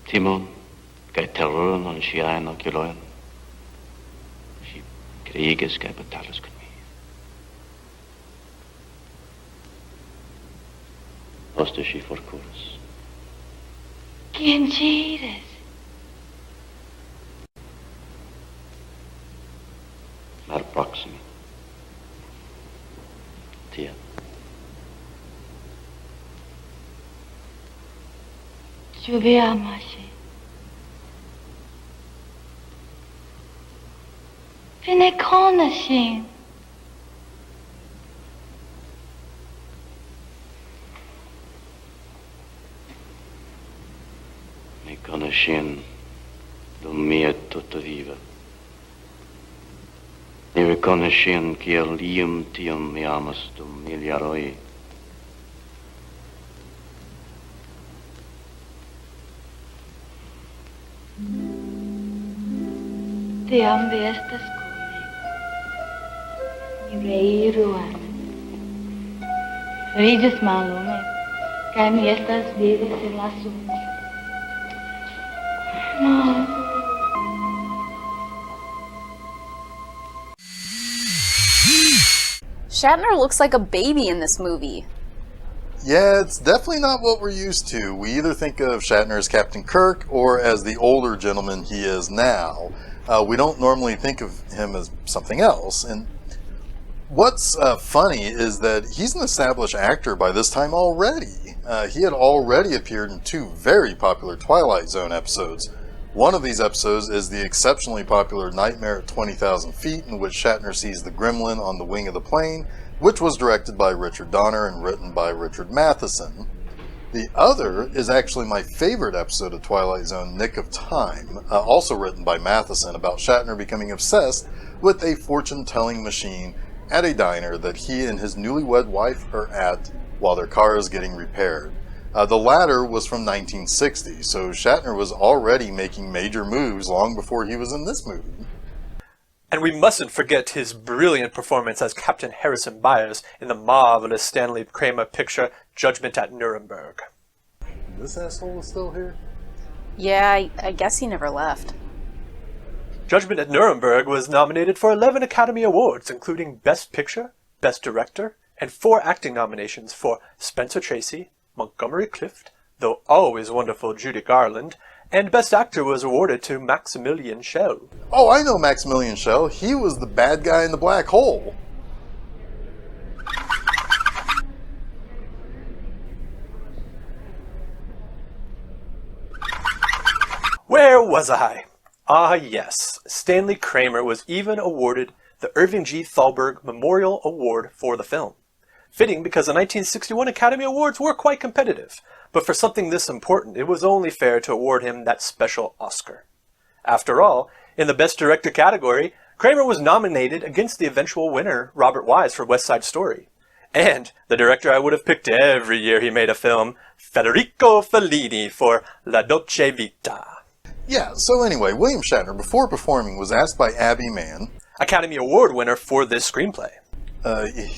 timon kaj terroron en ŝiajn okulojn. Ŝi kriigas kaj batalas kun mi. Poste ŝi forkuras. Kien ci iras? Malproksime. Tie. Ĉu vi amas ŝin? Vi ne konas ŝin. Mi konas ŝin dum mia tutvivo. Mi rekonas ŝin kiel iom tiom mi amas dum mil jaroj. Tiam vi estas kune. Mi reiru an. Fariĝis mallume, kaj mi estas vive sur la suno. Shatner looks like a baby in this movie. Yeah, it's definitely not what we're used to. We either think of Shatner as Captain Kirk or as the older gentleman he is now. We don't normally think of him as something else. And what's funny is that he's an established actor by this time already. He had already appeared in 2 very popular Twilight Zone episodes. One of these episodes is the exceptionally popular Nightmare at 20,000 Feet, in which Shatner sees the gremlin on the wing of the plane, which was directed by Richard Donner and written by Richard Matheson. The other is actually my favorite episode of Twilight Zone, Nick of Time, also written by Matheson, about Shatner becoming obsessed with a fortune-telling machine at a diner that he and his newlywed wife are at while their car is getting repaired. The latter was from 1960, so Shatner was already making major moves long before he was in this movie. And we mustn't forget his brilliant performance as Captain Harrison Byers in the marvelous Stanley Kramer picture Judgment at Nuremberg. This asshole is still here? Yeah, I guess he never left. Judgment at Nuremberg was nominated for 11 Academy Awards, including Best Picture, Best Director, and 4 acting nominations for Spencer Tracy, Montgomery Clift, though always wonderful Judy Garland, and Best Actor was awarded to Maximilian Schell. Oh, I know Maximilian Schell. He was the bad guy in the black hole. Where was I? Ah, yes. Stanley Kramer was even awarded the Irving G. Thalberg Memorial Award for the film. Fitting because the 1961 Academy Awards were quite competitive, but for something this important, it was only fair to award him that special Oscar. After all, in the Best Director category, Kramer was nominated against the eventual winner, Robert Wise, for West Side Story. And the director I would have picked every year he made a film, Federico Fellini, for La Dolce Vita. Yeah, so anyway, William Shatner, before performing, was asked by Abby Mann, Academy Award winner for this screenplay.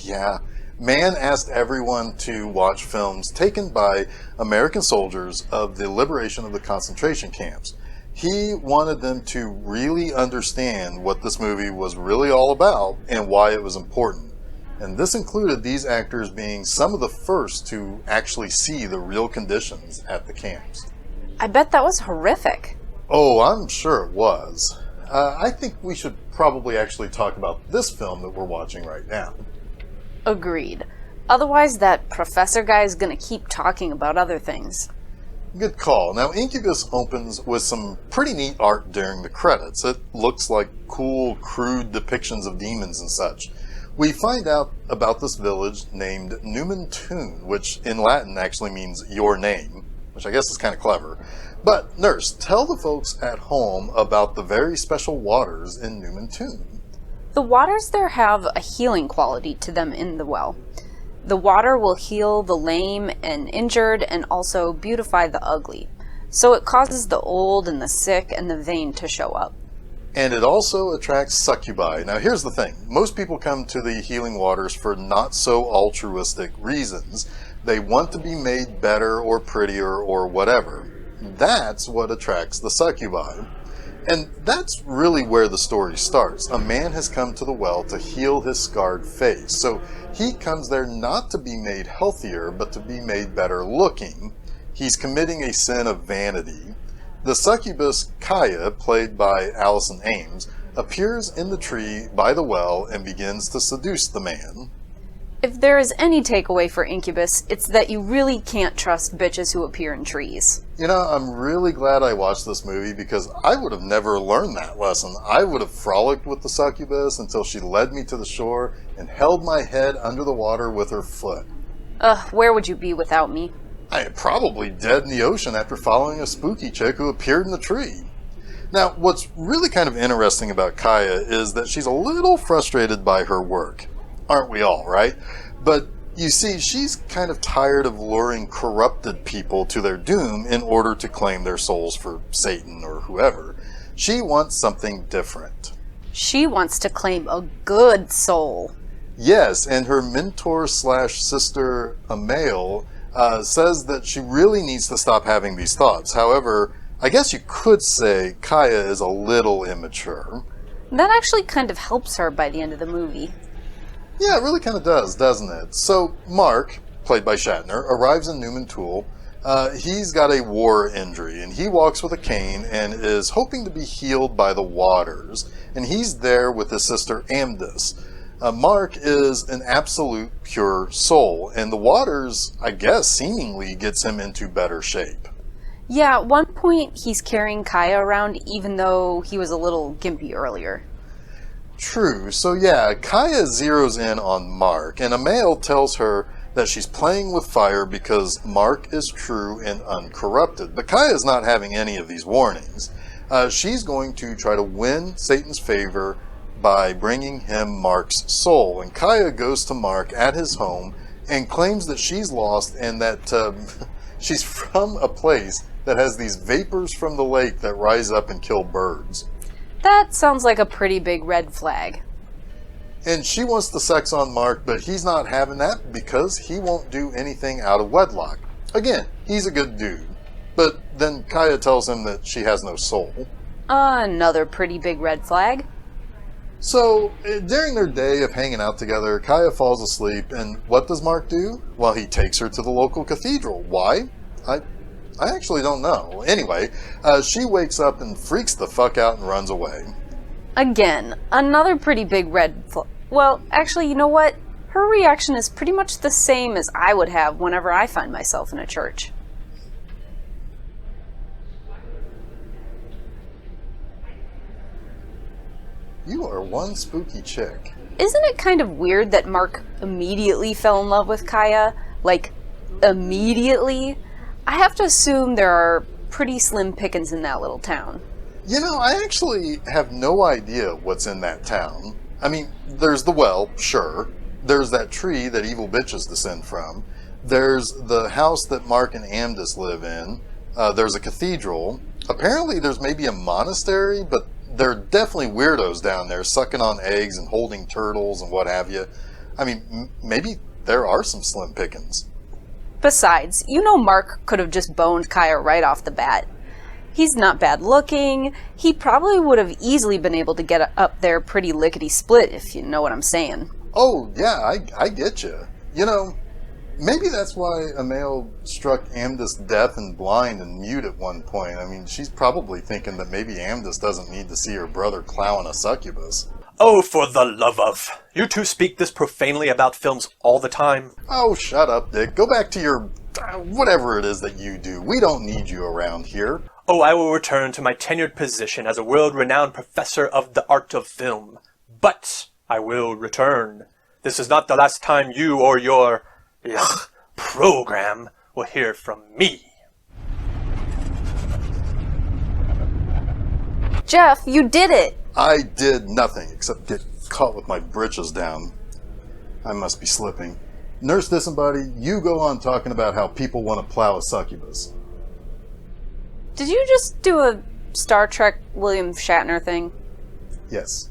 Yeah. Mann asked everyone to watch films taken by American soldiers of the liberation of the concentration camps. He wanted them to really understand what this movie was really all about and why it was important. And this included these actors being some of the first to actually see the real conditions at the camps. I bet that was horrific. Oh, I'm sure it was. I think we should probably actually talk about this film that we're watching right now. Agreed. Otherwise, that professor guy is gonna keep talking about other things. Good call. Now, Incubus opens with some pretty neat art during the credits. It looks like cool, crude depictions of demons and such. We find out about this village named Numen Toon, which in Latin actually means your name, which I guess is kind of clever. But, Nurse, tell the folks at home about the very special waters in Numen Toon. The waters there have a healing quality to them in the well. The water will heal the lame and injured and also beautify the ugly. So it causes the old and the sick and the vain to show up. And it also attracts succubi. Now here's the thing. Most people come to the healing waters for not so altruistic reasons. They want to be made better or prettier or whatever. That's what attracts the succubi. And that's really where the story starts. A man has come to the well to heal his scarred face. So he comes there not to be made healthier, but to be made better looking. He's committing a sin of vanity. The succubus Kaya, played by Allison Ames, appears in the tree by the well and begins to seduce the man. If there is any takeaway for Incubus, it's that you really can't trust bitches who appear in trees. You know, I'm really glad I watched this movie because I would have never learned that lesson. I would have frolicked with the succubus until she led me to the shore and held my head under the water with her foot. Where would you be without me? I am probably dead in the ocean after following a spooky chick who appeared in the tree. Now, what's really kind of interesting about Kaya is that she's a little frustrated by her work. Aren't we all, right? But you see, she's kind of tired of luring corrupted people to their doom in order to claim their souls for Satan or whoever. She wants something different. She wants to claim a good soul. Yes, and her mentor/sister, Amael, says that she really needs to stop having these thoughts. However, I guess you could say Kaya is a little immature. That actually kind of helps her by the end of the movie. Yeah, it really kind of does, doesn't it? So, Mark, played by Shatner, arrives in Newman Tool. He's got a war injury, and he walks with a cane and is hoping to be healed by the waters. And he's there with his sister Amdis. Mark is an absolute pure soul, and the waters, I guess, seemingly gets him into better shape. Yeah, at one point he's carrying Kaya around even though he was a little gimpy earlier. True. So yeah, Kaya zeroes in on Mark, and Amael tells her that she's playing with fire because Mark is true and uncorrupted. But Kaya's not having any of these warnings. She's going to try to win Satan's favor by bringing him Mark's soul. And Kaya goes to Mark at his home and claims that she's lost and that she's from a place that has these vapors from the lake that rise up and kill birds. That sounds like a pretty big red flag. And she wants the sex on Mark, but he's not having that because he won't do anything out of wedlock. Again, he's a good dude. But then Kaya tells him that she has no soul. Another pretty big red flag. So, during their day of hanging out together, Kaya falls asleep, and what does Mark do? Well, he takes her to the local cathedral. Why? I actually don't know. Anyway, she wakes up and freaks the fuck out and runs away. Again, another pretty big red flag. Well, actually, you know what? Her reaction is pretty much the same as I would have whenever I find myself in a church. You are one spooky chick. Isn't it kind of weird that Mark immediately fell in love with Kaya? Like, immediately? I have to assume there are pretty slim pickings in that little town. You know, I actually have no idea what's in that town. I mean, there's the well, sure. There's that tree that evil bitches descend from. There's the house that Mark and Amdis live in. There's a cathedral. Apparently there's maybe a monastery, but there are definitely weirdos down there sucking on eggs and holding turtles and what have you. I mean, maybe there are some slim pickings. Besides, you know Mark could have just boned Kaya right off the bat. He's not bad looking. He probably would have easily been able to get up there pretty lickety-split, if you know what I'm saying. Oh, yeah, I get you. You know, maybe that's why Amael struck Amdis deaf and blind and mute at one point. I mean, she's probably thinking that maybe Amdis doesn't need to see her brother clowning a succubus. Oh, for the love of... You two speak this profanely about films all the time. Oh, shut up, Dick. Go back to your... whatever it is that you do. We don't need you around here. Oh, I will return to my tenured position as a world-renowned professor of the art of film. But I will return. This is not the last time you or your... program will hear from me. Jeff, you did it! I did nothing except get caught with my britches down. I must be slipping. Nurse Disembody, you go on talking about how people want to plow a succubus. Did you just do a Star Trek William Shatner thing? Yes.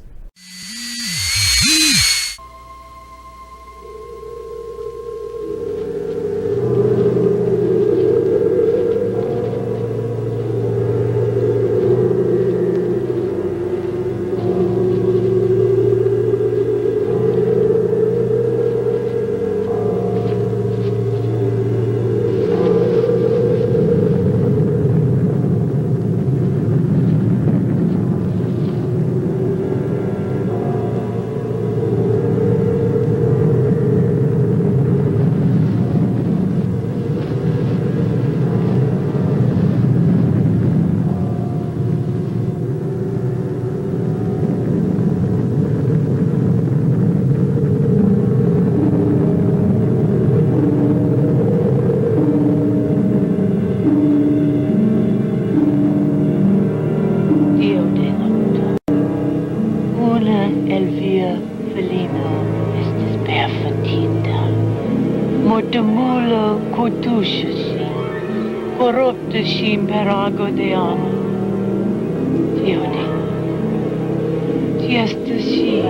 Imperago de amo. Fiode. Tiestaci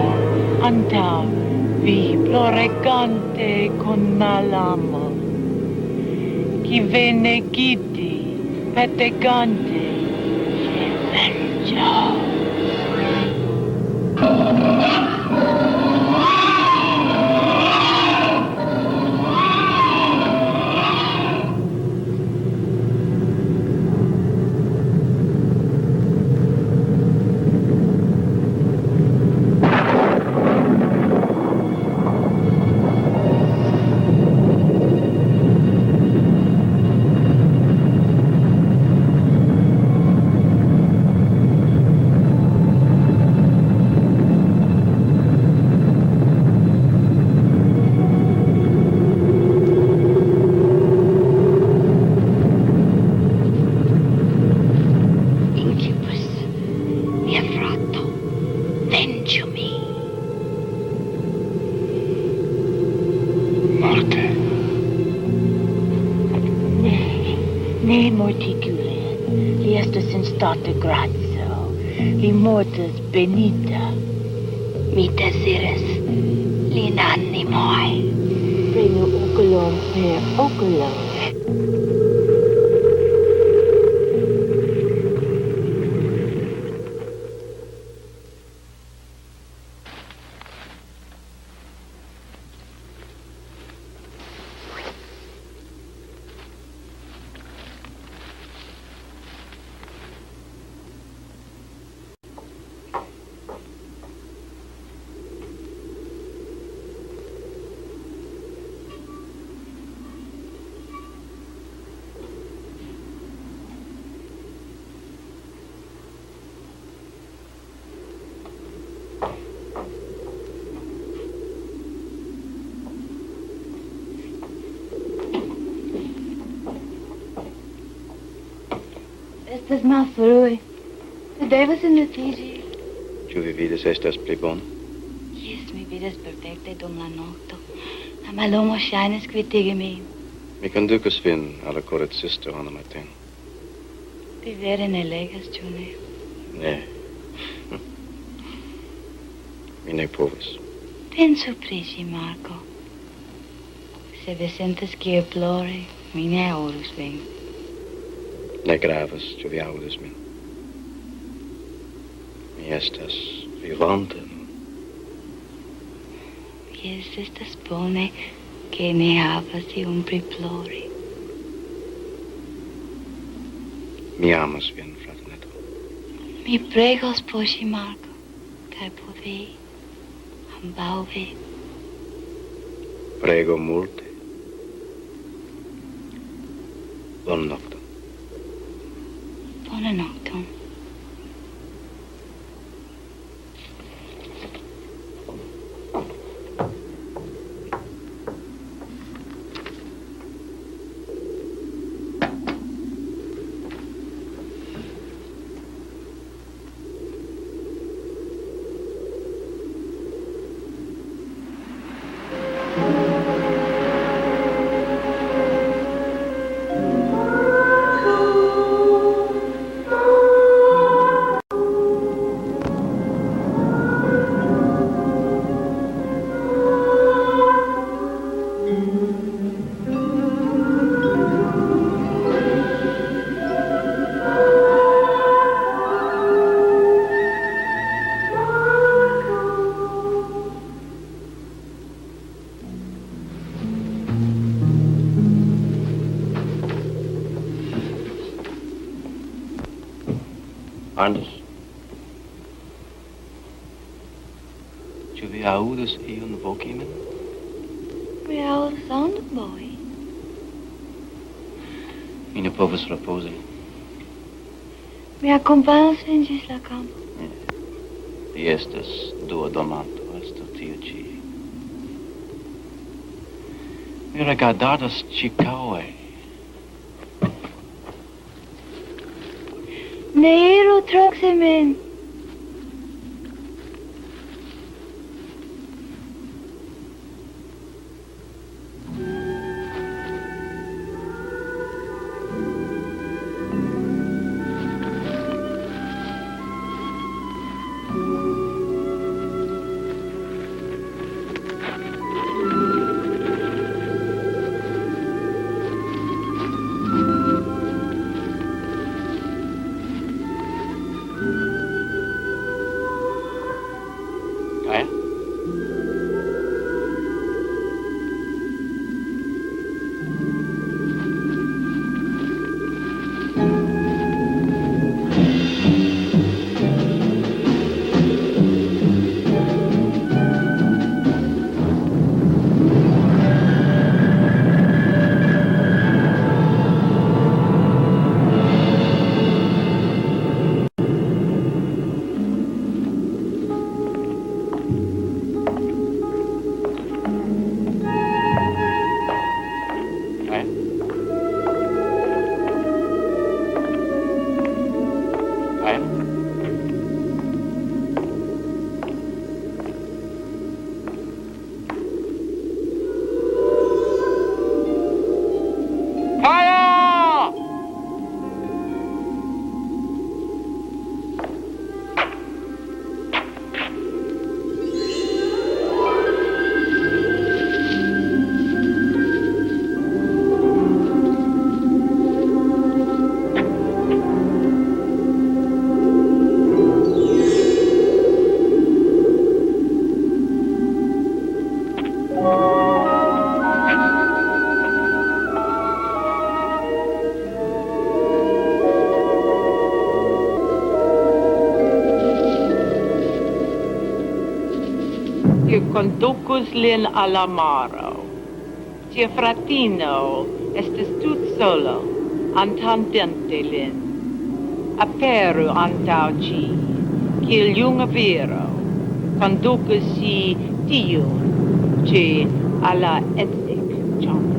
anta vi ploregante con malamo. Qui venegiti petegante vengia. Mortis benita. Mitä sires, linanni moi. Preno oculum per oculum. Estas mal frui. De devas in la Fiji. Ĉu vi vidas estas pli bone? Jes, mi vidas perfekte dum la nokto. La mallumo ŝajnas kvitigi min. Mi kondukas vin al la kuracisto en la matin. Vi vere ne legas, ĉu ne? Ne. Mi ne povas. Pensu pri ĝi, Marko. Se vi sentas kiel plori, mi ne aŭdus vin. Ne gravas, ĉu vi aŭdas min. Mi estas vivanta. Jes, estas bone, ke ne havas iom pri plori. Mi amas vin, fratelneto. Mi pregos por ŝi, Marko, kaj por vi, ambaŭ vi. Prego multe. Bonan nokton. Bonan nokton. Anders? Ĉu vi aŭdas ion voki min? Mi aŭdas ondboj. Mi ne povas ripozi. Mi akompanas vin ĝis la kampo. Vi estas dua domanto estas tio ĉi. Mi rigardadas ĉirkaŭe. Ne iru proksimen. Conducus lin alla maro. Tia fratino estes tut solo, antandente lin. Aperu antau ci, kiel junga viro, conducus si tiun, ci alla etsik chambra.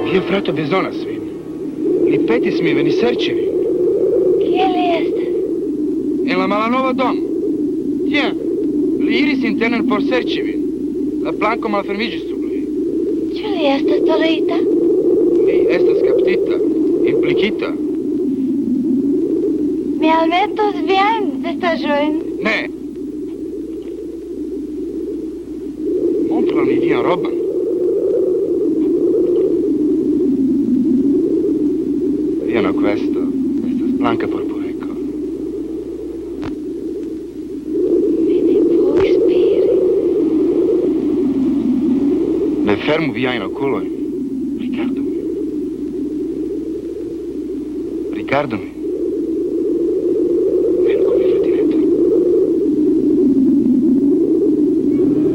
Mio frato bezonas vin. Li petis mi veni serĉi vin. Kie li estas? En la malanova domo. Tien, li iris internen por serĉi vin. La planko malfermiĝis sub li. Ĉu li estas tolita? Li estas kaptita, implikita. Mi almetos viajn vestaĵojn. Ne. Montru al mi vian robon. Viano questo blanca porporeco. Mi ne povas spiri. Ne fermu viajn okulojn. Rigardu min. Rigardu min. Venu con mi, fratelletto.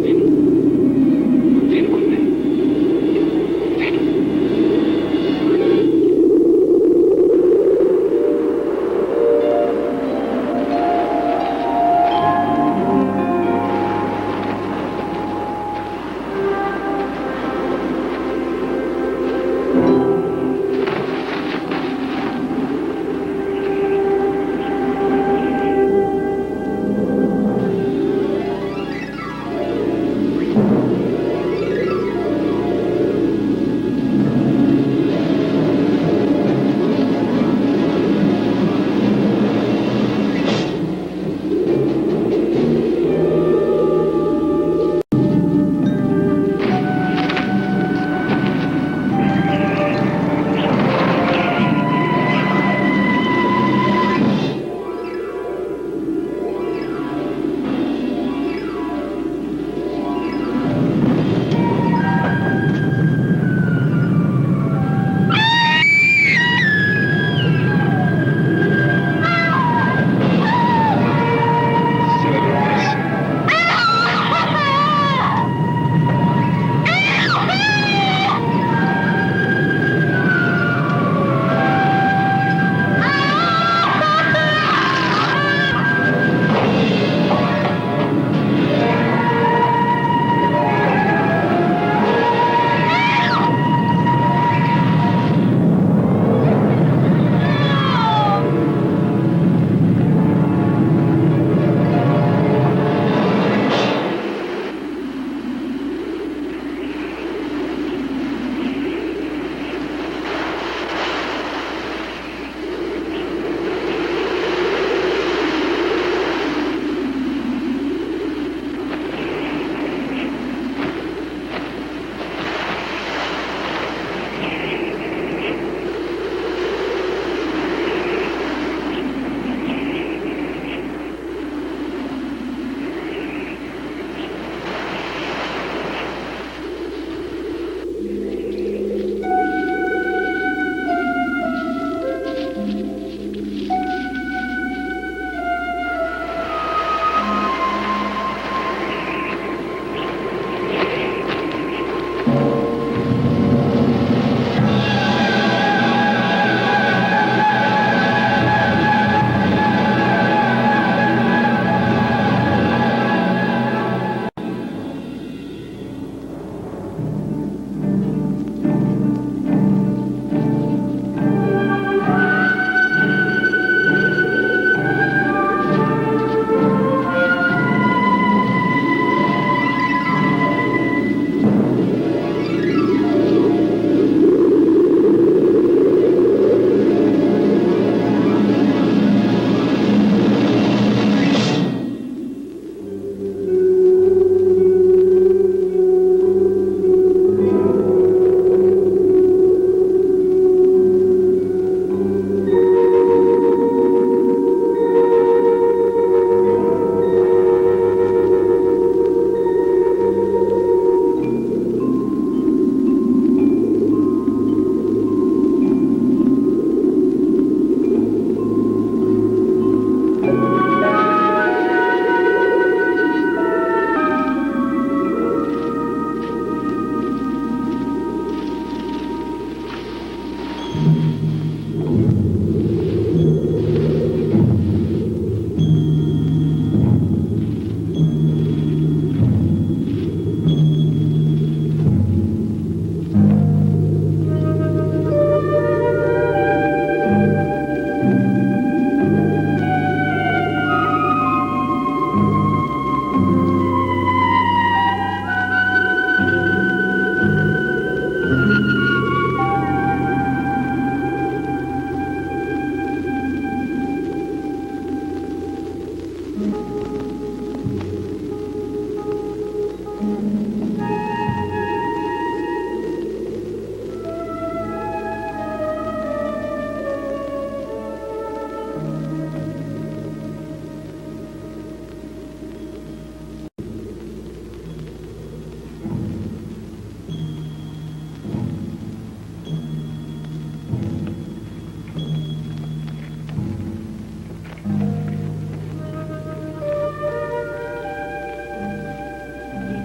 Venu. Venu con me. Venu.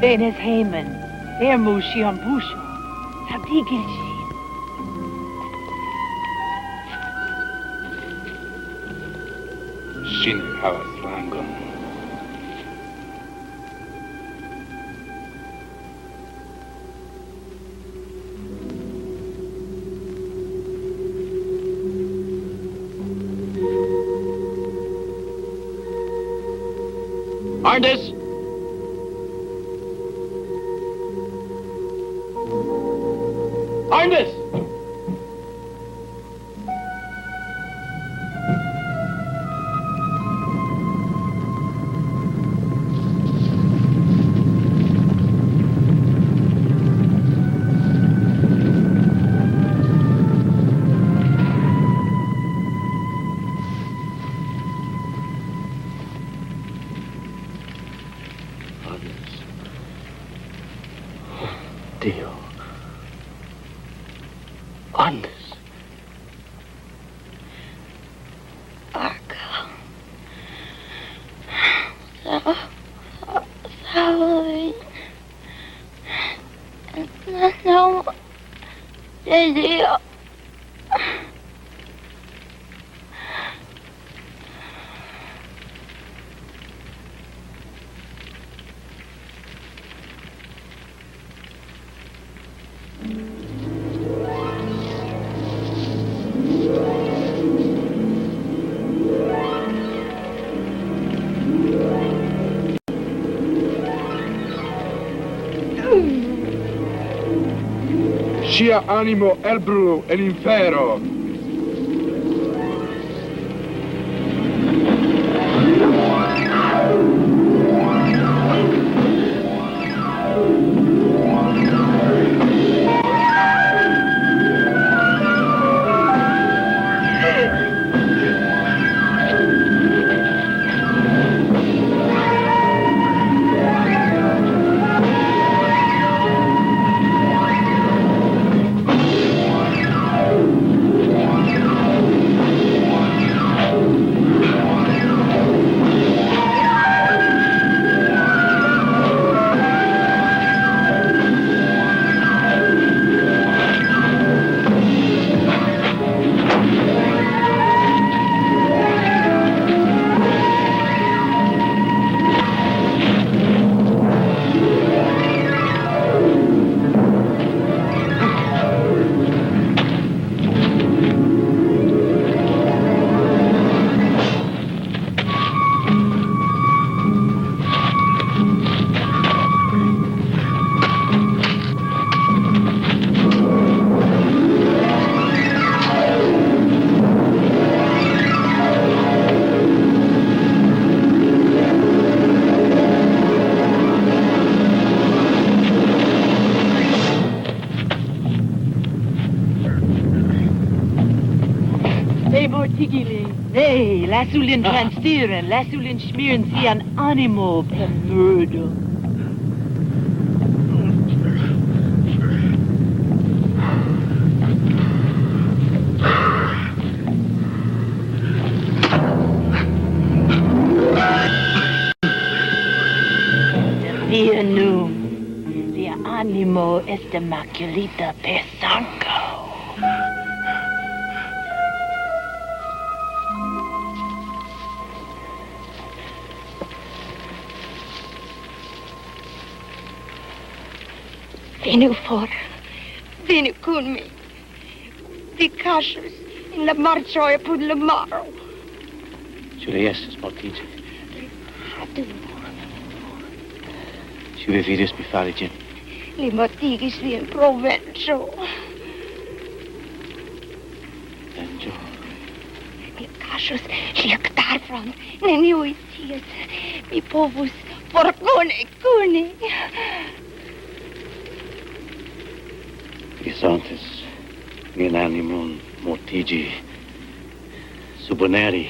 Venes Haman, Vermu Shiampusho, Sabdigilshi. Shin havas langon. Arndis! Arndis! Dio. Arndis. Arca. Salve. No. Dio. Sia animo elbru el infero. Nee, lass u den transtieren, lass u den schmieren sie an animo per murder. Via num, via animo est maculita per sango. Venu for, venu con me. Vi casus in la marcio e pud la maro. Ci reiesses mortige. Ci vividis befaligen. Li mortigis vi in provencio. Venjo. Vi casus siactar from neniu itias. Mi povus forcone cune. Isantes, min animum mortigi, suboneri,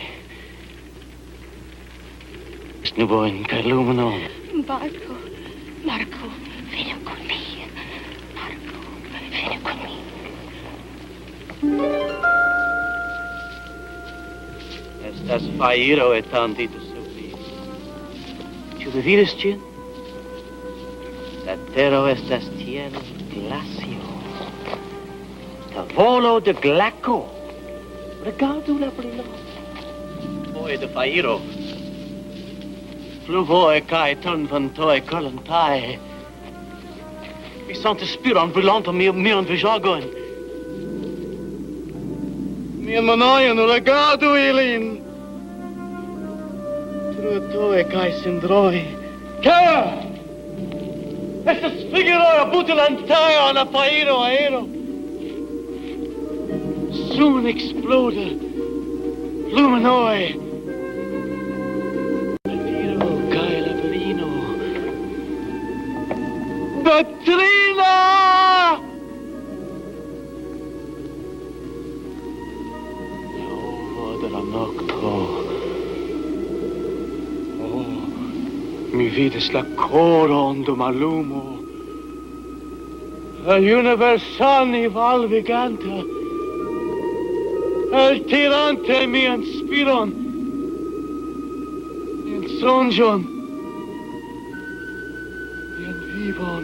snuboin per luminum. Marco, venu con me. Marco, venu con me. Estas fairo et tantitus supli. Ciu vividis cin? Tero estas tiel glacio. Tavolo de glaco. Regardu la brilon. Voi de fairo. Fluvoi kai tunvantoi kolantai. Mi sente spiron brillante mian vijagon. Mian manayan regardu ilin. Truotoi kai sindroi. Kaya! Estas figuroi abutelantai on a fairo aero. Soon explode. Luminoi. Dottrina! La uva della nocto. Oh, mi vides la coron de malumo. El universani valviganta. El tirante mian spiron. Mian sonjon. Mian vivon.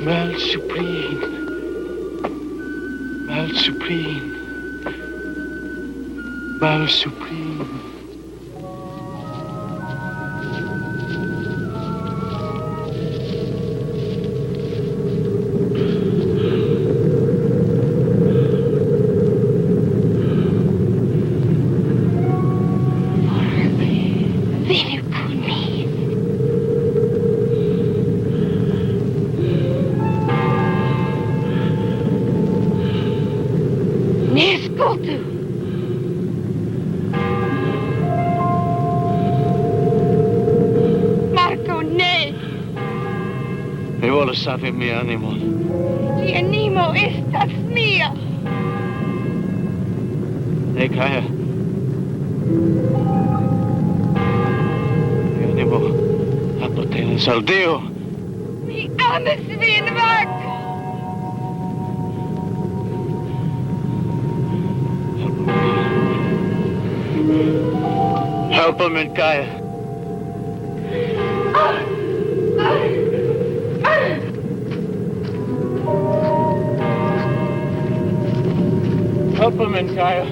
Mal supreme. Mal supreme. Mal supreme. Sabe mi animo. Mi animo estas mia. Hey, Kaya. Mi animo appartenas al Dio. Mi amas vin vak. Help him, Kaya. Help him, Kaya.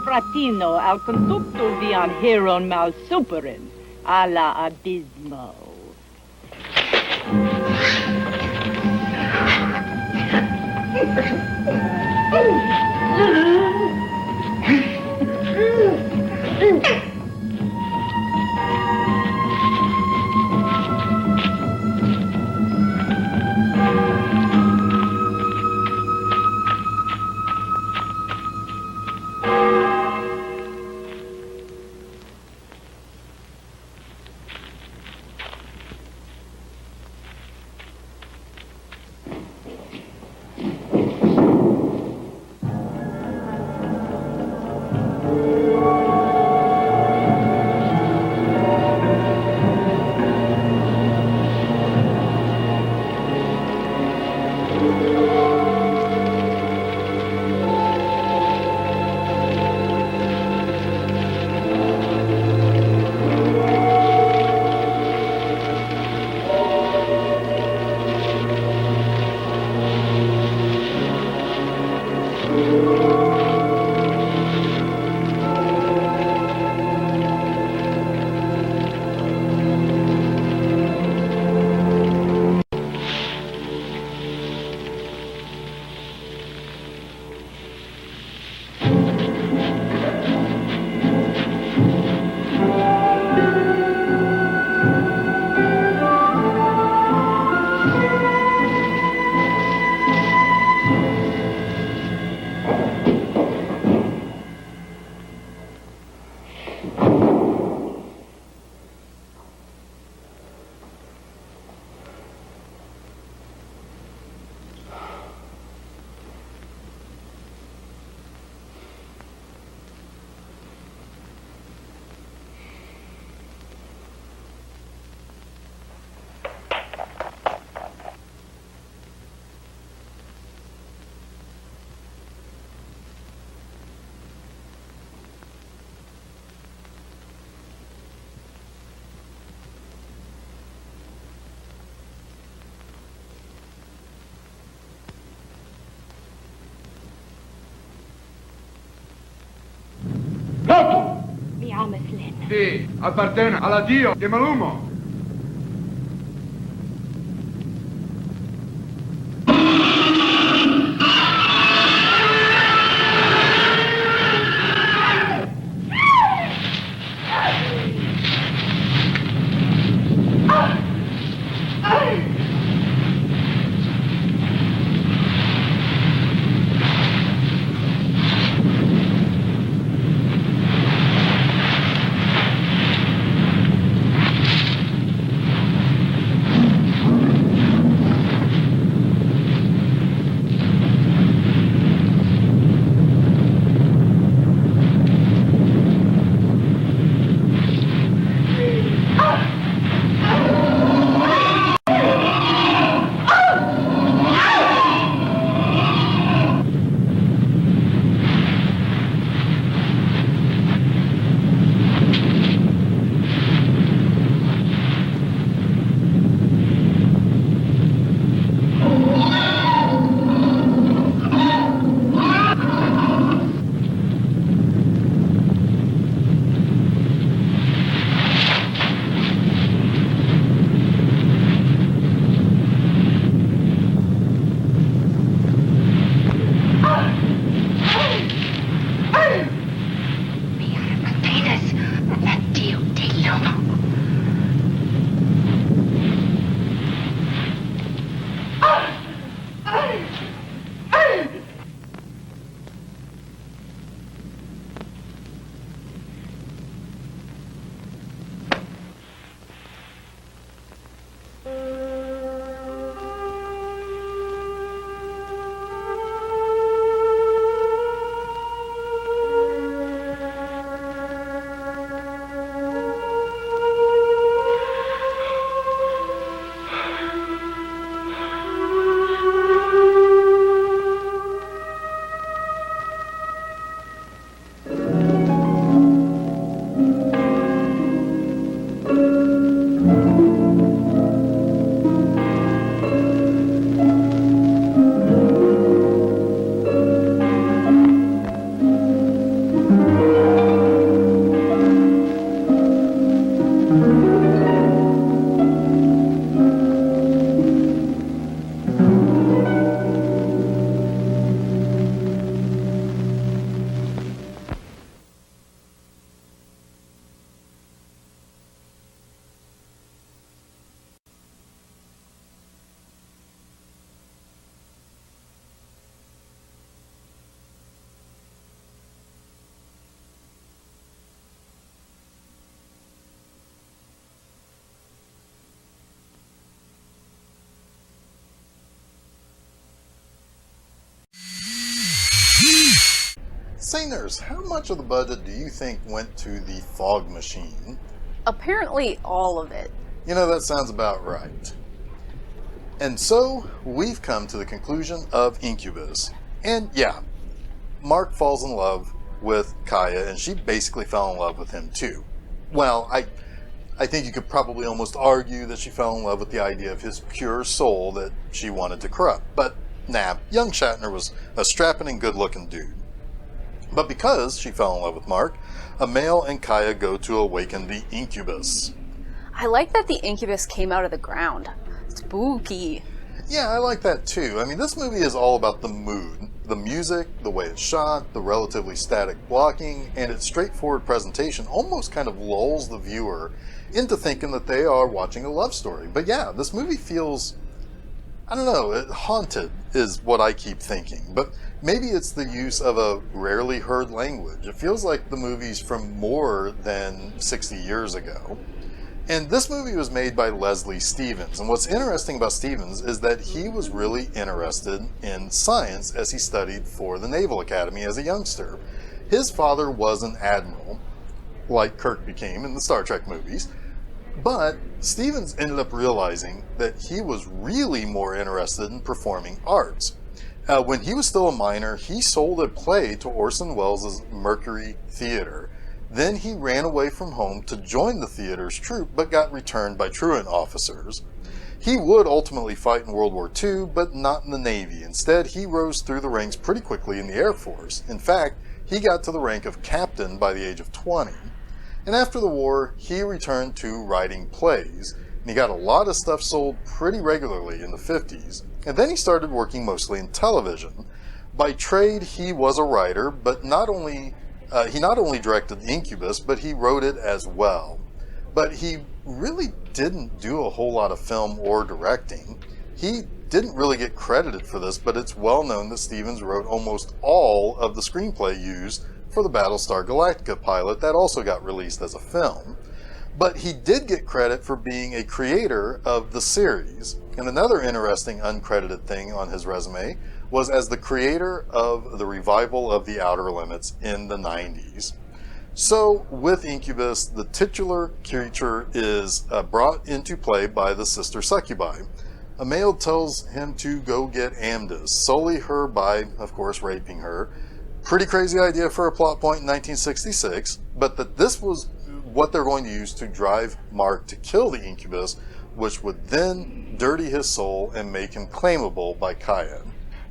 Fratino, al conducto vian heron mal superin, alla abismo. Sì, appartiene all'addio di Malumo. Say, Nurse, how much of the budget do you think went to the fog machine? Apparently all of it. You know, that sounds about right. And so, we've come to the conclusion of Incubus. And yeah, Mark falls in love with Kaya, and she basically fell in love with him too. Well, I think you could probably almost argue that she fell in love with the idea of his pure soul that she wanted to corrupt. But nah, young Shatner was a strapping and good-looking dude. But because she fell in love with Mark, Amael and Kaya go to awaken the Incubus. I like that the Incubus came out of the ground. Spooky. Yeah, I like that too. I mean, this movie is all about the mood, the music, the way it's shot, the relatively static blocking, and its straightforward presentation almost kind of lulls the viewer into thinking that they are watching a love story. But yeah, this movie feels, I don't know, haunted is what I keep thinking. But maybe it's the use of a rarely heard language. It feels like the movie's from more than 60 years ago. And this movie was made by Leslie Stevens. And what's interesting about Stevens is that he was really interested in science as he studied for the Naval Academy as a youngster. His father was an admiral, like Kirk became in the Star Trek movies. But Stevens ended up realizing that he was really more interested in performing arts. When he was still a minor, he sold a play to Orson Welles' Mercury Theater. Then he ran away from home to join the theater's troupe, but got returned by truant officers. He would ultimately fight in World War II, but not in the Navy. Instead, he rose through the ranks pretty quickly in the Air Force. In fact, he got to the rank of captain by the age of 20. And after the war, he returned to writing plays, and he got a lot of stuff sold pretty regularly in the 50s, and then he started working mostly in television. By trade, he was a writer, but he not only directed Incubus, but he wrote it as well. But he really didn't do a whole lot of film or directing. He didn't really get credited for this, but it's well known that Stevens wrote almost all of the screenplay used for the Battlestar Galactica pilot that also got released as a film. But he did get credit for being a creator of the series. And another interesting uncredited thing on his resume was as the creator of the revival of The Outer Limits in the 90s. So, with Incubus, the titular creature is brought into play by the Sister Succubi. Amael tells him to go get Amdis, sully her by, of course, raping her. Pretty crazy idea for a plot point in 1966, but that this was what they're going to use to drive Mark to kill the Incubus, which would then dirty his soul and make him claimable by Kaya.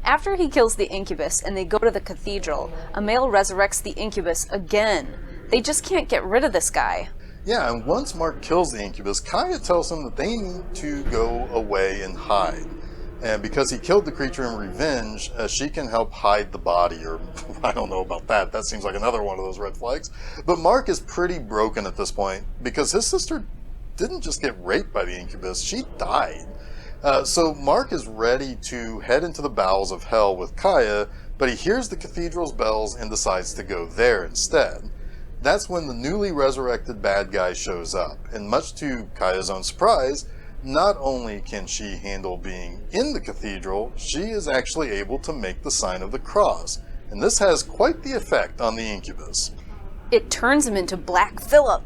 After he kills the Incubus and they go to the cathedral, Amael resurrects the Incubus again. They just can't get rid of this guy. Yeah, and once Mark kills the Incubus, Kaya tells him that they need to go away and hide. And because he killed the creature in revenge, she can help hide the body, or I don't know about that. That seems like another one of those red flags. But Mark is pretty broken at this point because his sister didn't just get raped by the Incubus, she died. So Mark is ready to head into the bowels of hell with Kaya, but he hears the cathedral's bells and decides to go there instead. That's when the newly resurrected bad guy shows up, and much to Kaya's own surprise, not only can she handle being in the cathedral, she is actually able to make the sign of the cross, and this has quite the effect on the Incubus. It turns him into Black Phillip.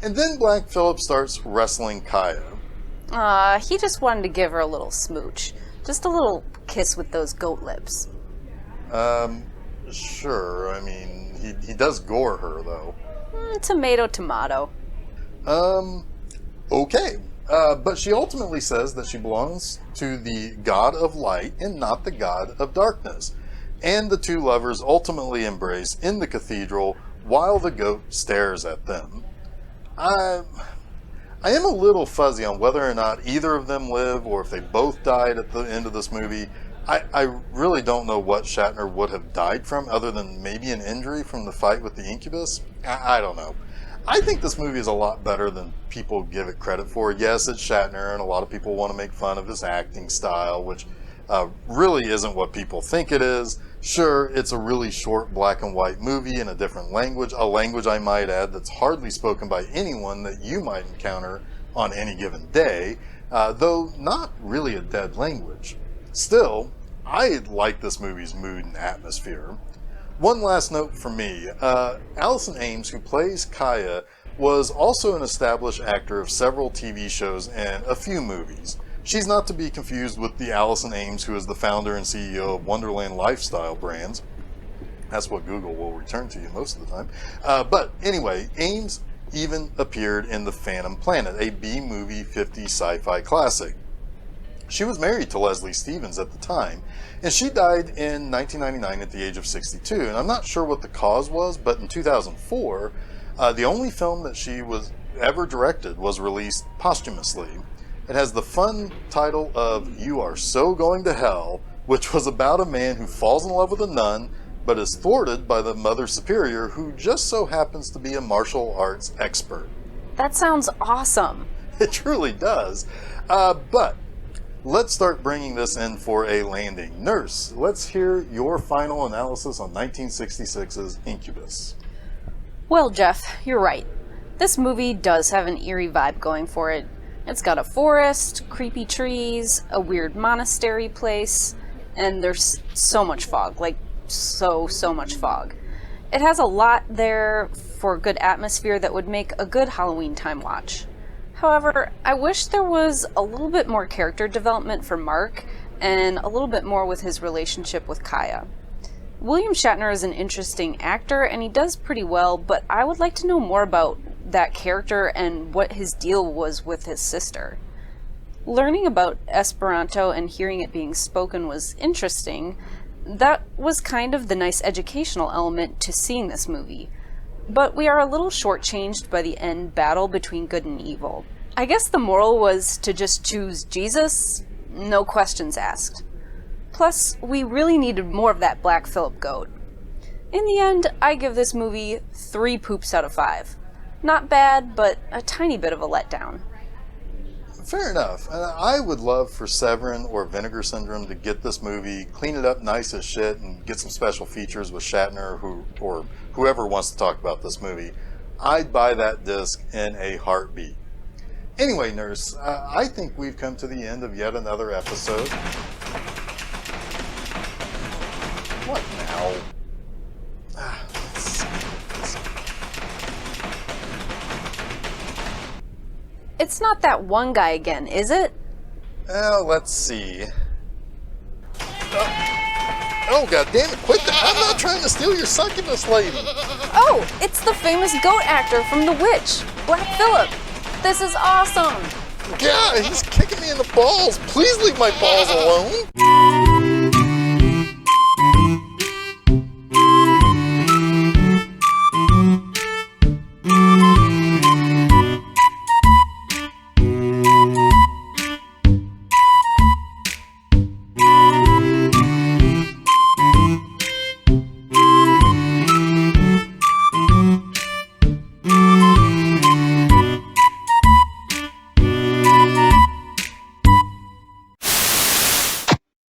And then Black Phillip starts wrestling Kaya. He just wanted to give her a little smooch. Just a little kiss with those goat lips. Sure, I mean, he does gore her, though. Tomato, tomato. Okay. But she ultimately says that she belongs to the god of light and not the god of darkness. And the two lovers ultimately embrace in the cathedral while the goat stares at them. I am a little fuzzy on whether or not either of them live or if they both died at the end of this movie. I really don't know what Shatner would have died from other than maybe an injury from the fight with the Incubus. I don't know. I think this movie is a lot better than people give it credit for. Yes, it's Shatner, and a lot of people want to make fun of his acting style, which really isn't what people think it is. Sure, it's a really short black and white movie in a different language, a language I might add that's hardly spoken by anyone that you might encounter on any given day, though not really a dead language. Still, I like this movie's mood and atmosphere. One last note from me. Allison Ames, who plays Kaya, was also an established actor of several TV shows and a few movies. She's not to be confused with the Allison Ames who is the founder and CEO of Wonderland Lifestyle Brands. That's what Google will return to you most of the time. But anyway, Ames even appeared in The Phantom Planet, a B-Movie 50s sci-fi classic. She was married to Leslie Stevens at the time, and she died in 1999 at the age of 62. And I'm not sure what the cause was, but in 2004, the only film that she was ever directed was released posthumously. It has the fun title of You Are So Going to Hell, which was about a man who falls in love with a nun, but is thwarted by the Mother Superior, who just so happens to be a martial arts expert. That sounds awesome. It truly does. But let's start bringing this in for a landing. Nurse, let's hear your final analysis on 1966's Incubus. Well, Jeff, you're right. This movie does have an eerie vibe going for it. It's got a forest, creepy trees, a weird monastery place, and there's so much fog, like so much fog. It has a lot there for good atmosphere that would make a good Halloween time watch. However, I wish there was a little bit more character development for Mark and a little bit more with his relationship with Kaya. William Shatner is an interesting actor and he does pretty well, but I would like to know more about that character and what his deal was with his sister. Learning about Esperanto and hearing it being spoken was interesting. That was kind of the nice educational element to seeing this movie. but we are a little shortchanged by the end battle between good and evil. I guess the moral was to just choose Jesus, no questions asked. Plus, we really needed more of that Black Phillip goat. In the end, I give this movie 3 poops out of 5. Not bad, but a tiny bit of a letdown. Fair enough. I would love for Severin or Vinegar Syndrome to get this movie, clean it up nice as shit, and get some special features with Shatner or whoever wants to talk about this movie. I'd buy that disc in a heartbeat. Anyway, Nurse, I think we've come to the end of yet another episode. What now? It's not that one guy again, is it? Let's see. Oh, god damn it, quit that. I'm not trying to steal your succubus lady. Oh, it's the famous goat actor from The Witch, Black Phillip. This is awesome. God, he's kicking me in the balls. Please leave my balls alone.